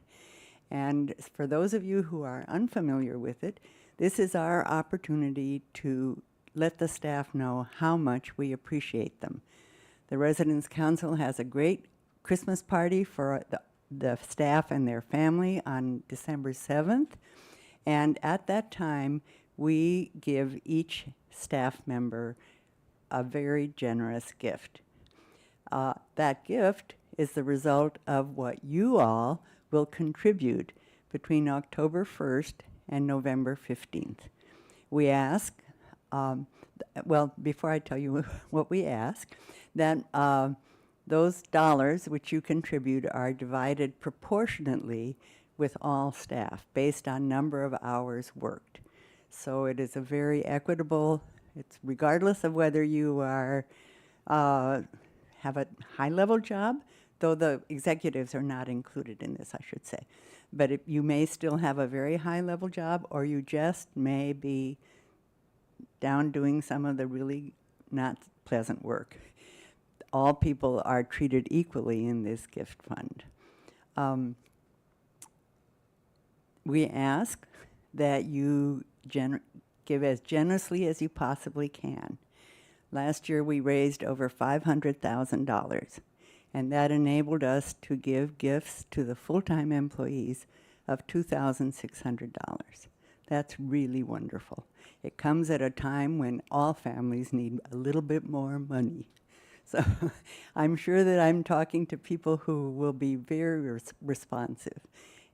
And for those of you who are unfamiliar with it, this is our opportunity to let the staff know how much we appreciate them. The Residence Council has a great Christmas party for the staff and their family on December 7th. And at that time, we give each staff member a very generous gift. That gift is the result of what you all will contribute between October 1st and November 15th. We ask, well, before I tell you what we ask, that those dollars which you contribute are divided proportionately with all staff based on number of hours worked. So it is a very equitable, it's regardless of whether you are have a high-level job, though the executives are not included in this, I should say. But you may still have a very high-level job, or you just may be down doing some of the really not pleasant work. All people are treated equally in this gift fund. We ask that you give as generously as you possibly can. Last year we raised over $500,000, and that enabled us to give gifts to the full-time employees of $2,600. That's really wonderful. It comes at a time when all families need a little bit more money. So I'm sure that I'm talking to people who will be very responsive.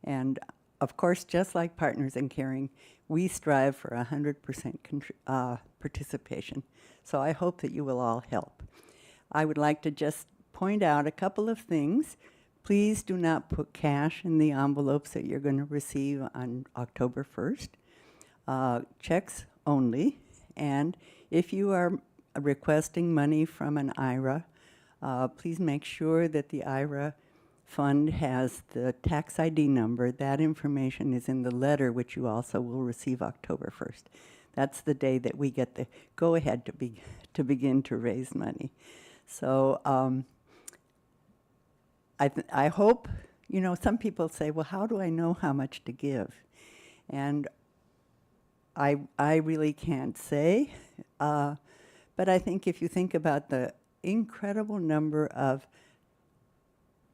And of course, just like Partners in Caring, we strive for 100% participation. So I hope that you will all help. I would like to just point out a couple of things. Please do not put cash in the envelopes that you're going to receive on October 1st. Checks only. And if you are requesting money from an IRA, please make sure that the IRA fund has the tax ID number. That information is in the letter, which you also will receive October 1st. That's the day that we get the go-ahead to begin to raise money. So I hope, you know, some people say, well, how do I know how much to give? And I really can't say, but I think if you think about the incredible number of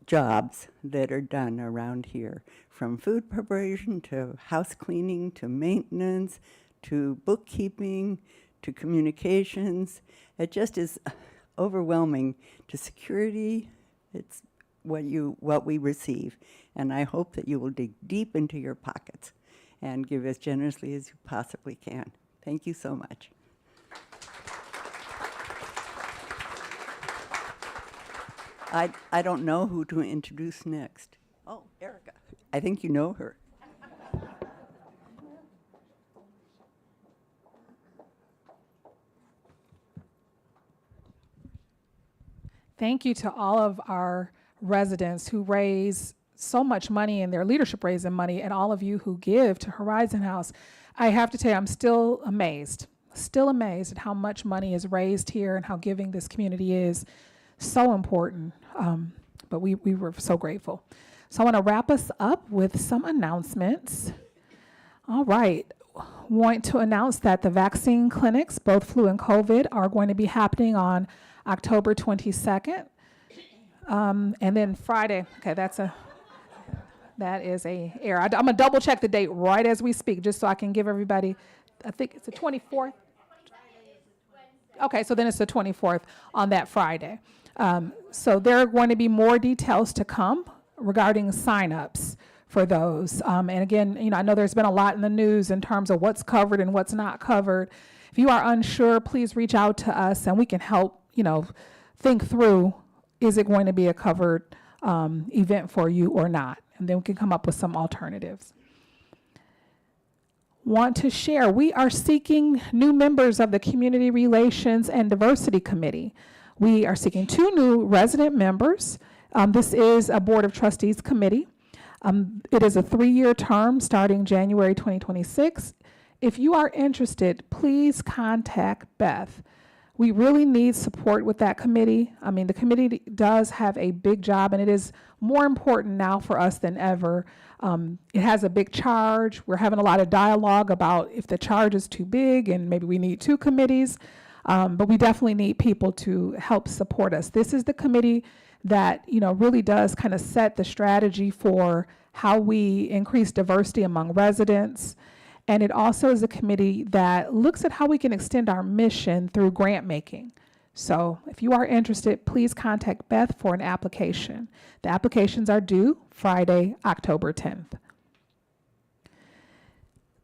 jobs that are done around here, from food preparation to house cleaning to maintenance to bookkeeping to communications, it just is overwhelming to security. It's what we receive, and I hope that you will dig deep into your pockets and give as generously as you possibly can. Thank you so much. I don't know who to introduce next. Oh, Erica. I think you know her. Thank you to all of our residents who raise so much money, and their leadership raising money, and all of you who give to Horizon House. I have to tell you, I'm still amazed at how much money is raised here and how giving this community is so important. But we were so grateful. So I want to wrap us up with some announcements. All right. Want to announce that the vaccine clinics, both flu and COVID, are going to be happening on October 22nd. And then Friday, okay, that is a error. I'm gonna double check the date right as we speak, just so I can give everybody, I think it's the 24th. Okay, so then it's the 24th on that Friday. So there are going to be more details to come regarding signups for those. And again, you know, I know there's been a lot in the news in terms of what's covered and what's not covered. If you are unsure, please reach out to us and we can help, you know, think through, is it going to be a covered event for you or not? And then we can come up with some alternatives. Want to share, we are seeking new members of the Community Relations and Diversity Committee. We are seeking 2 new resident members. This is a Board of Trustees committee. It is a 3-year term starting January 2026. If you are interested, please contact Beth. We really need support with that committee. I mean, the committee does have a big job, and it is more important now for us than ever. It has a big charge. We're having a lot of dialogue about if the charge is too big and maybe we need 2 committees, but we definitely need people to help support us. This is the committee that, you know, really does kind of set the strategy for how we increase diversity among residents. And it also is a committee that looks at how we can extend our mission through grant making. So if you are interested, please contact Beth for an application. The applications are due Friday, October 10th.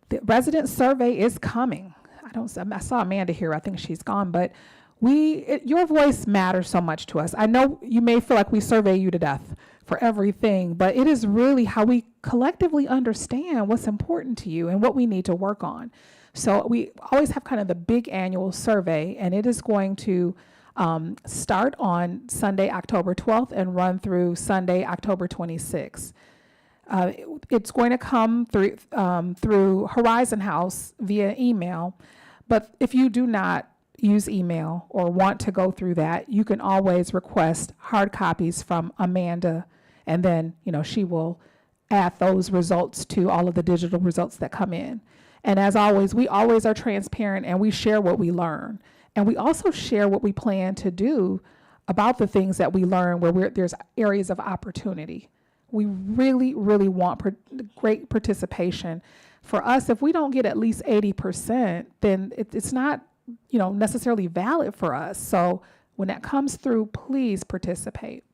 The resident survey is coming. I saw Amanda here. I think she's gone, but your voice matters so much to us. I know you may feel like we survey you to death for everything, but it is really how we collectively understand what's important to you and what we need to work on. So we always have kind of the big annual survey, and it is going to start on Sunday, October 12th and run through Sunday, October 26th. It's going to come through Horizon House via email, but if you do not use email or want to go through that, you can always request hard copies from Amanda, and then, you know, she will add those results to all of the digital results that come in. And as always, we always are transparent, and we share what we learn. And we also share what we plan to do about the things that we learn where there's areas of opportunity. We really, really want great participation. For us, if we don't get at least 80%, then it's not, you know, necessarily valid for us. So when that comes through, please participate.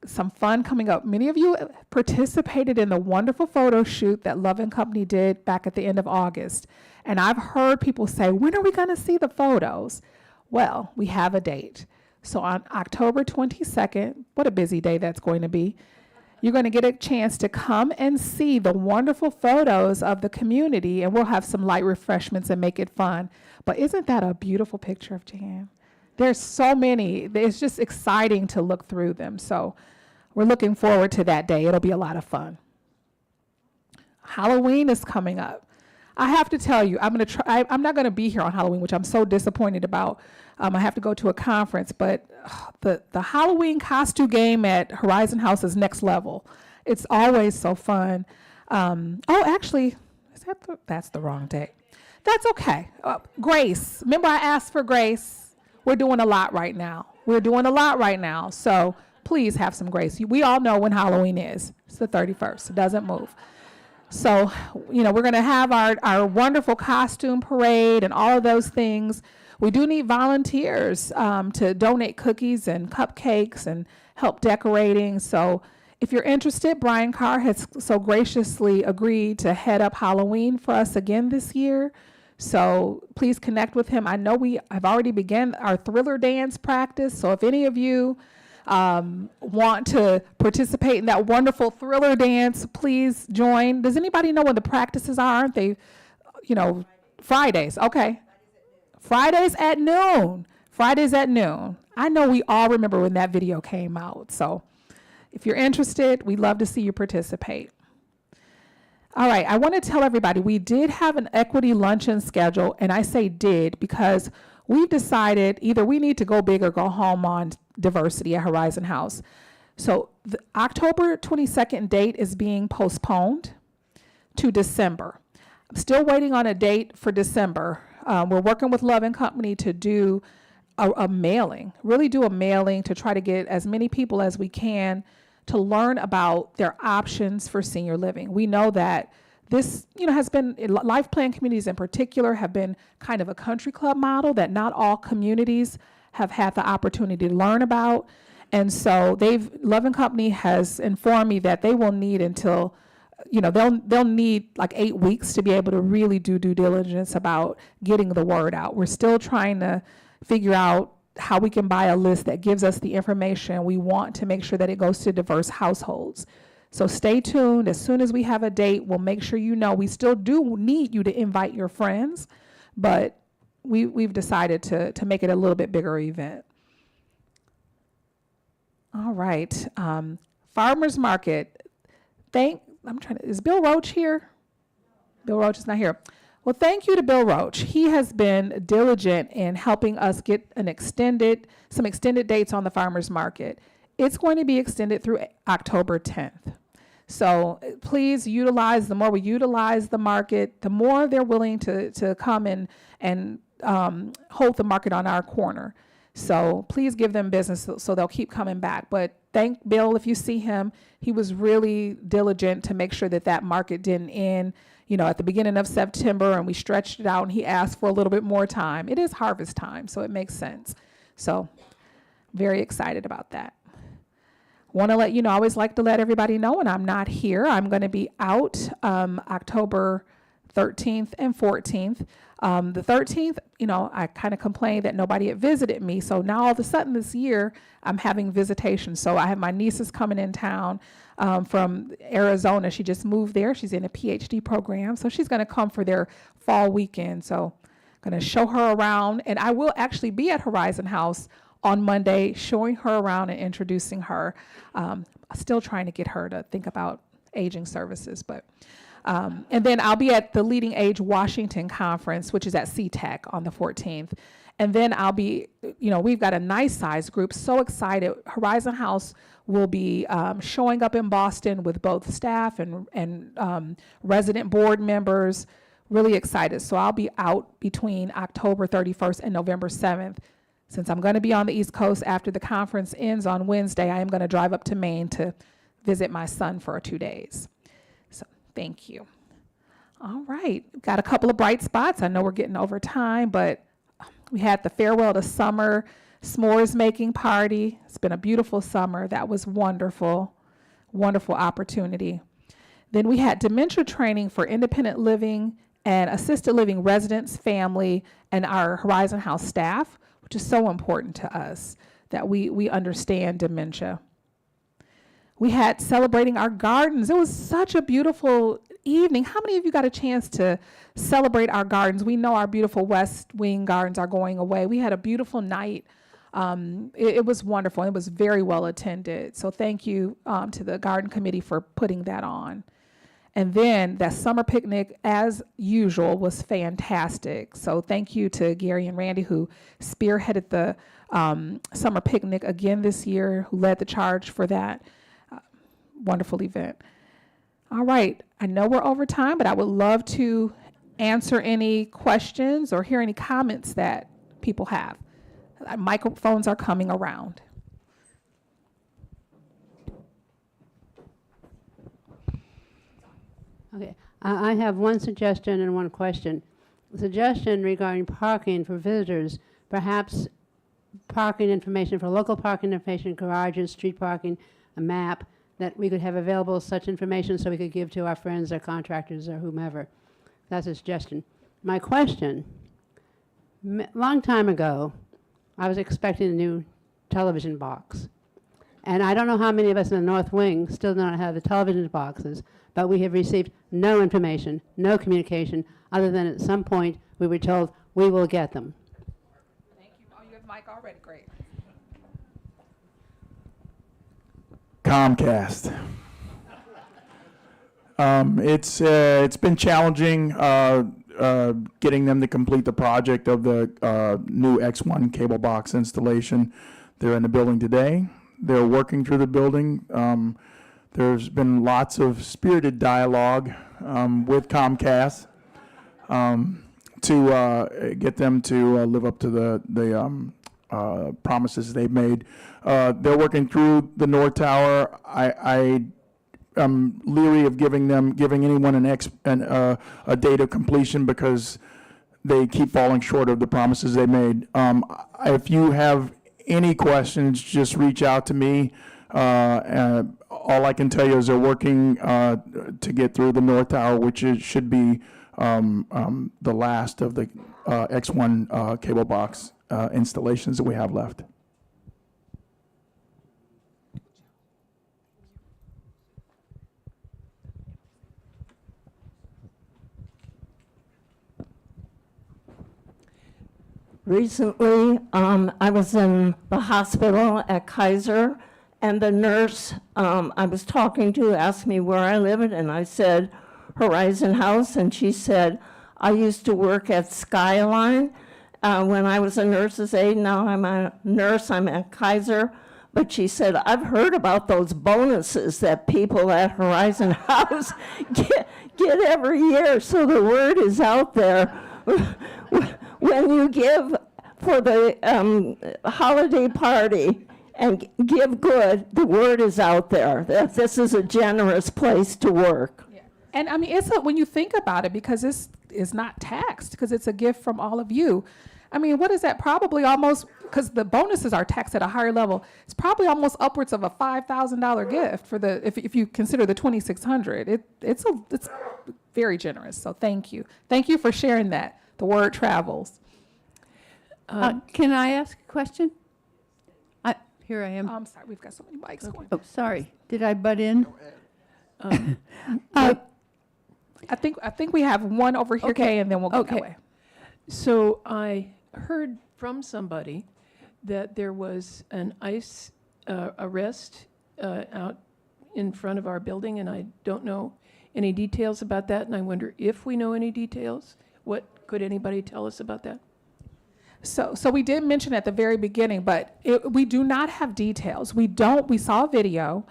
Some fun coming up. Many of you participated in the wonderful photo shoot that Love & Company did back at the end of August. And I've heard people say, when are we going to see the photos? Well, we have a date. So on October 22nd, what a busy day that's going to be, you're going to get a chance to come and see the wonderful photos of the community, and we'll have some light refreshments and make it fun. But isn't that a beautiful picture of Jan? There's so many. It's just exciting to look through them. So we're looking forward to that day. It'll be a lot of fun. Halloween is coming up. I have to tell you, I'm not going to be here on Halloween, which I'm so disappointed about. I have to go to a conference, but the Halloween costume game at Horizon House is next level. It's always so fun. Actually, that's the wrong day. That's okay. Grace, remember I asked for grace? We're doing a lot right now. So please have some grace. We all know when Halloween is. It's the 31st. It doesn't move. So, you know, we're going to have our wonderful costume parade and all of those things. We do need volunteers to donate cookies and cupcakes and help decorating. So if you're interested, Brian Carr has so graciously agreed to head up Halloween for us again this year. So please connect with him. I know we have already begun our thriller dance practice. So if any of you want to participate in that wonderful thriller dance, please join. Does anybody know when the practices are? Aren't they, you know, Fridays? Okay. Fridays at noon. I know we all remember when that video came out. So if you're interested, we'd love to see you participate. All right, I want to tell everybody we did have an equity luncheon schedule, and I say did because we've decided either we need to go big or go home on diversity at Horizon House. So the October 22nd date is being postponed to December. I'm still waiting on a date for December. We're working with Love & Company to do a mailing, really do a mailing to try to get as many people as we can to learn about their options for senior living. We know that this, you know, has been, life plan communities in particular have been kind of a country club model that not all communities have had the opportunity to learn about. And so Love & Company has informed me that they will need until, you know, they'll need like 8 weeks to be able to really do due diligence about getting the word out. We're still trying to figure out how we can buy a list that gives us the information we want to make sure that it goes to diverse households. So stay tuned. As soon as we have a date, we'll make sure you know. We still do need you to invite your friends, but we've decided to make it a little bit bigger event. All right. Farmers Market. Is Bill Roach here? Bill Roach is not here. Well, thank you to Bill Roach. He has been diligent in helping us get some extended dates on the farmers market. It's going to be extended through October 10th. So please utilize, the more we utilize the market, the more they're willing to come in and hold the market on our corner. So please give them business so they'll keep coming back. But thank Bill if you see him. He was really diligent to make sure that market didn't end, at the beginning of September, and we stretched it out, and he asked for a little bit more time. It is harvest time, so it makes sense. So very excited about that. Want to let you know, I always like to let everybody know when I'm not here. I'm going to be out October 13th and 14th. The 13th, I kind of complained that nobody had visited me. So now all of a sudden this year, I'm having visitation. So I have my nieces coming in town from Arizona. She just moved there. She's in a PhD program. So she's going to come for their fall weekend. So I'm going to show her around. And I will actually be at Horizon House on Monday, showing her around and introducing her. Still trying to get her to think about aging services, but and then I'll be at the Leading Age Washington Conference, which is at CTEC on the 14th. And then I'll be, we've got a nice size group, so excited. Horizon House will be showing up in Boston with both staff and resident board members, really excited. So I'll be out between October 31st and November 7th. Since I'm going to be on the East Coast after the conference ends on Wednesday, I am going to drive up to Maine to visit my son for 2 days. So thank you. All right. Got a couple of bright spots. I know we're getting over time, but we had the Farewell to Summer s'mores making party. It's been a beautiful summer. That was wonderful, wonderful opportunity. Then we had dementia training for independent living and assisted living residents, family, and our Horizon House staff, which is so important to us that we understand dementia. We had celebrating our gardens. It was such a beautiful evening. How many of you got a chance to celebrate our gardens? We know our beautiful West Wing gardens are going away. We had a beautiful night. It was wonderful. It was very well attended. So thank you to the garden committee for putting that on. And then that summer picnic, as usual, was fantastic. So thank you to Gary and Randy, who spearheaded the summer picnic again this year, who led the charge for that wonderful event. All right, I know we're over time, but I would love to answer any questions or hear any comments that people have. Microphones are coming around. Okay, I have one suggestion and one question. A suggestion regarding parking for visitors, perhaps parking information for local parking information, garages, street parking, a map that we could have available, such information so we could give to our friends or contractors or whomever. That's a suggestion. My question, long time ago, I was expecting a new television box. And I don't know how many of us in the North Wing still don't have the television boxes, but we have received no information, no communication, other than at some point we were told we will get them. Thank you. Oh, you have Mike already. Great. Comcast. It's been challenging getting them to complete the project of the new X1 cable box installation. They're in the building today. They're working through the building. There's been lots of spirited dialogue with Comcast to get them to live up to the promises they've made. They're working through the North Tower. I am leery of giving anyone a date of completion because they keep falling short of the promises they made. If you have any questions, just reach out to me. All I can tell you is they're working to get through the North Tower, which should be the last of the X1 cable box installations that we have left. Recently, I was in the hospital at Kaiser, and the nurse I was talking to asked me where I lived, and I said Horizon House, and she said, I used to work at Skyline when I was a nurse's aide. Now I'm a nurse, I'm at Kaiser. But she said, I've heard about those bonuses that people at Horizon House get every year, so the word is out there. When you give for the holiday party and give good, the word is out there that this is a generous place to work. Yeah. And I mean, when you think about it, because this is not taxed, because it's a gift from all of you. I mean, what is that? Probably almost, because the bonuses are taxed at a higher level, it's probably almost upwards of a $5,000 gift for the, if you consider the $2,600. It's very generous. So thank you. Thank you for sharing that. The word travels. Can I ask a question? Here I am. I'm sorry, we've got so many mics going. Oh, sorry. Did I butt in? I think we have one over here, Kay, and then we'll go that way. So I heard from somebody that there was an ICE arrest out in front of our building, and I don't know any details about that, and I wonder if we know any details. What could anybody tell us about that? So we did mention at the very beginning, but we do not have details. We saw a video.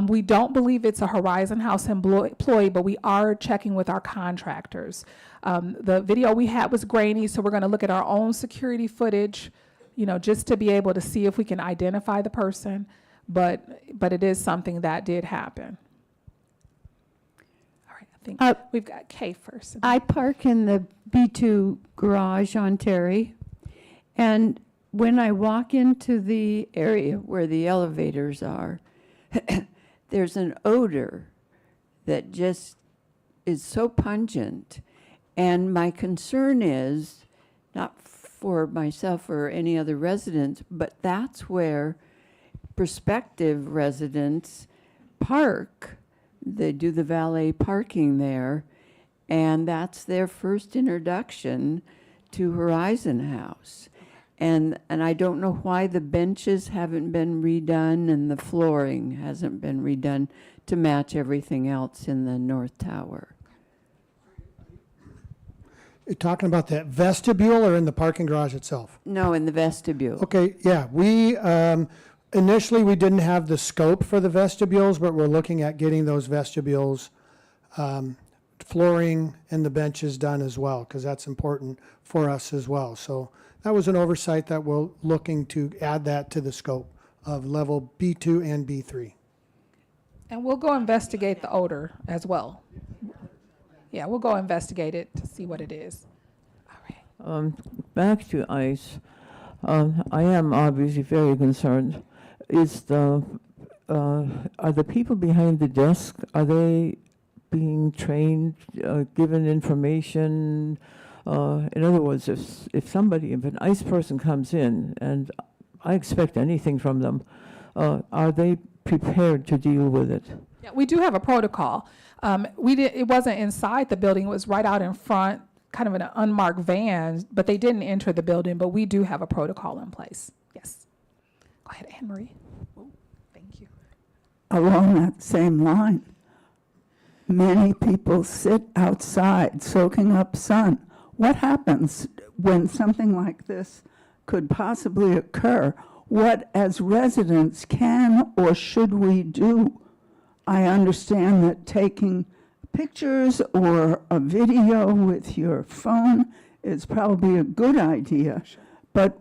We don't believe it's a Horizon House employee, but we are checking with our contractors. The video we had was grainy, so we're going to look at our own security footage, just to be able to see if we can identify the person. But it is something that did happen. All right, I think we've got Kay first. I park in the B2 garage on Terry, and when I walk into the area where the elevators are, there's an odor that just is so pungent. And my concern is, not for myself or any other residents, but that's where prospective residents park. They do the valet parking there, and that's their first introduction to Horizon House. And I don't know why the benches haven't been redone and the flooring hasn't been redone to match everything else in the North Tower. You're talking about that vestibule or in the parking garage itself? No, in the vestibule. Okay, yeah, we, initially we didn't have the scope for the vestibules, but we're looking at getting those vestibules, flooring and the benches done as well, because that's important for us as well. So that was an oversight that we're looking to add that to the scope of level B2 and B3. And we'll go investigate the odor as well. Yeah, we'll go investigate it to see what it is. All right. Back to ICE. I am obviously very concerned. Are the people behind the desk, are they being trained, given information? In other words, if an ICE person comes in, and I expect anything from them, are they prepared to deal with it? Yeah, we do have a protocol. It wasn't inside the building, it was right out in front, kind of in an unmarked van, but they didn't enter the building, but we do have a protocol in place. Yes. Go ahead, Anne Marie. Oh, thank you. Along that same line, many people sit outside soaking up sun. What happens when something like this could possibly occur? What, as residents, can or should we do? I understand that taking pictures or a video with your phone is probably a good idea, but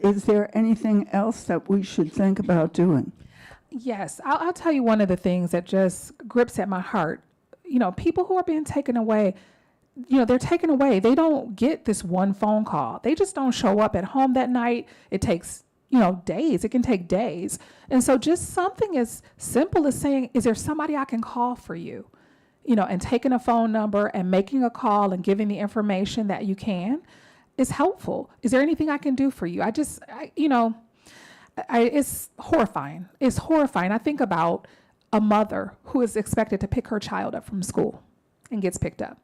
is there anything else that we should think about doing? Yes, I'll tell you one of the things that just grips at my heart. People who are being taken away, they're taken away. They don't get this one phone call. They just don't show up at home that night. It takes days. It can take days. And so just something as simple as saying, is there somebody I can call for you? And taking a phone number and making a call and giving the information that you can is helpful. Is there anything I can do for you? It's horrifying. It's horrifying. I think about a mother who is expected to pick her child up from school and gets picked up.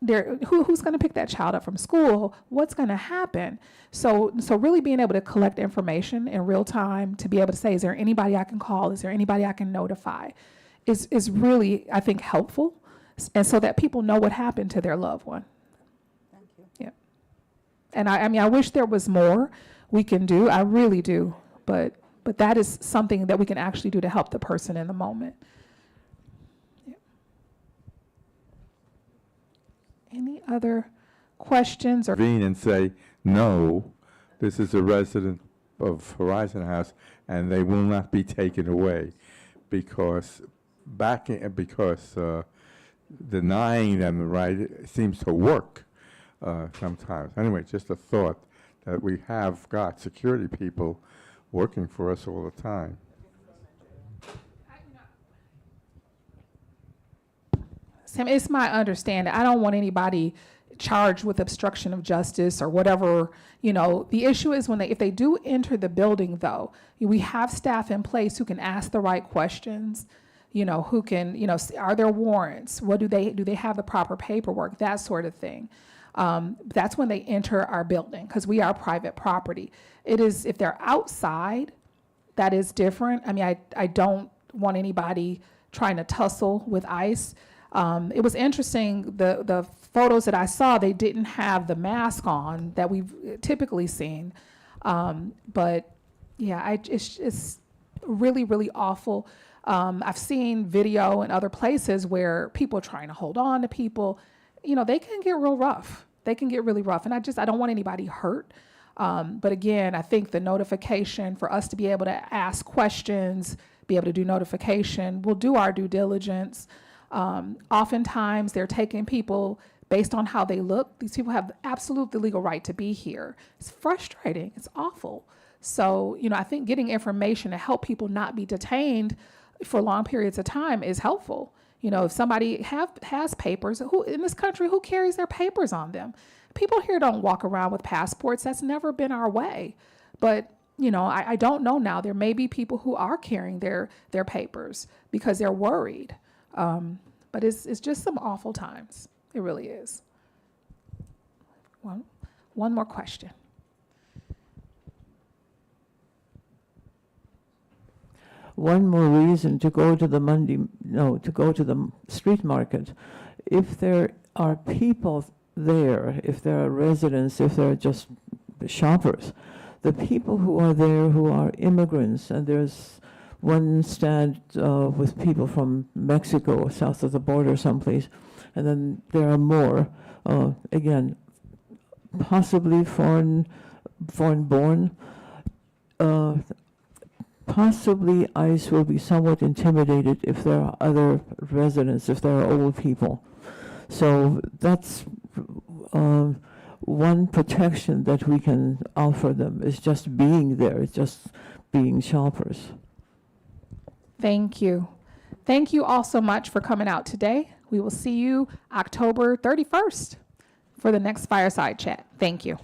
who's going to pick that child up from school? What's going to happen? So really being able to collect information in real time to be able to say, is there anybody I can call? Is there anybody I can notify? Is really, I think, helpful, and so that people know what happened to their loved one. Thank you. Yeah. And I mean, I wish there was more we can do. I really do. But that is something that we can actually do to help the person in the moment. Yeah. Any other questions? Intervene and say, no, this is a resident of Horizon House, and they will not be taken away, because denying them the right seems to work sometimes. Anyway, just a thought that we have got security people working for us all the time. Sam, it's my understanding. I don't want anybody charged with obstruction of justice or whatever. The issue is if they do enter the building, though, we have staff in place who can ask the right questions. Who can, are there warrants? Do they have the proper paperwork? That sort of thing. That's when they enter our building, because we are private property. It is, if they're outside, that is different. I mean, I don't want anybody trying to tussle with ICE. It was interesting, the photos that I saw, they didn't have the mask on that we've typically seen. But yeah, it's really, really awful. I've seen video in other places where people are trying to hold on to people. They can get real rough. They can get really rough. And I don't want anybody hurt. But again, I think the notification for us to be able to ask questions, be able to do notification, we'll do our due diligence. Oftentimes they're taking people based on how they look. These people have absolute the legal right to be here. It's frustrating. It's awful. So, I think getting information to help people not be detained for long periods of time is helpful. If somebody has papers, who in this country, who carries their papers on them? People here don't walk around with passports. That's never been our way. But, I don't know now. There may be people who are carrying their papers because they're worried. But it's just some awful times. It really is. One more question. One more reason to go to the street market. If there are people there, if there are residents, if there are just shoppers, the people who are there who are immigrants, and there's one stand with people from Mexico, south of the border someplace, and then there are more, again, possibly foreign-born. Possibly ICE will be somewhat intimidated if there are other residents, if there are old people. So that's one protection that we can offer them, is just being there, it's just being shoppers. Thank you. Thank you all so much for coming out today. We will see you October 31st for the next Fireside Chat. Thank you.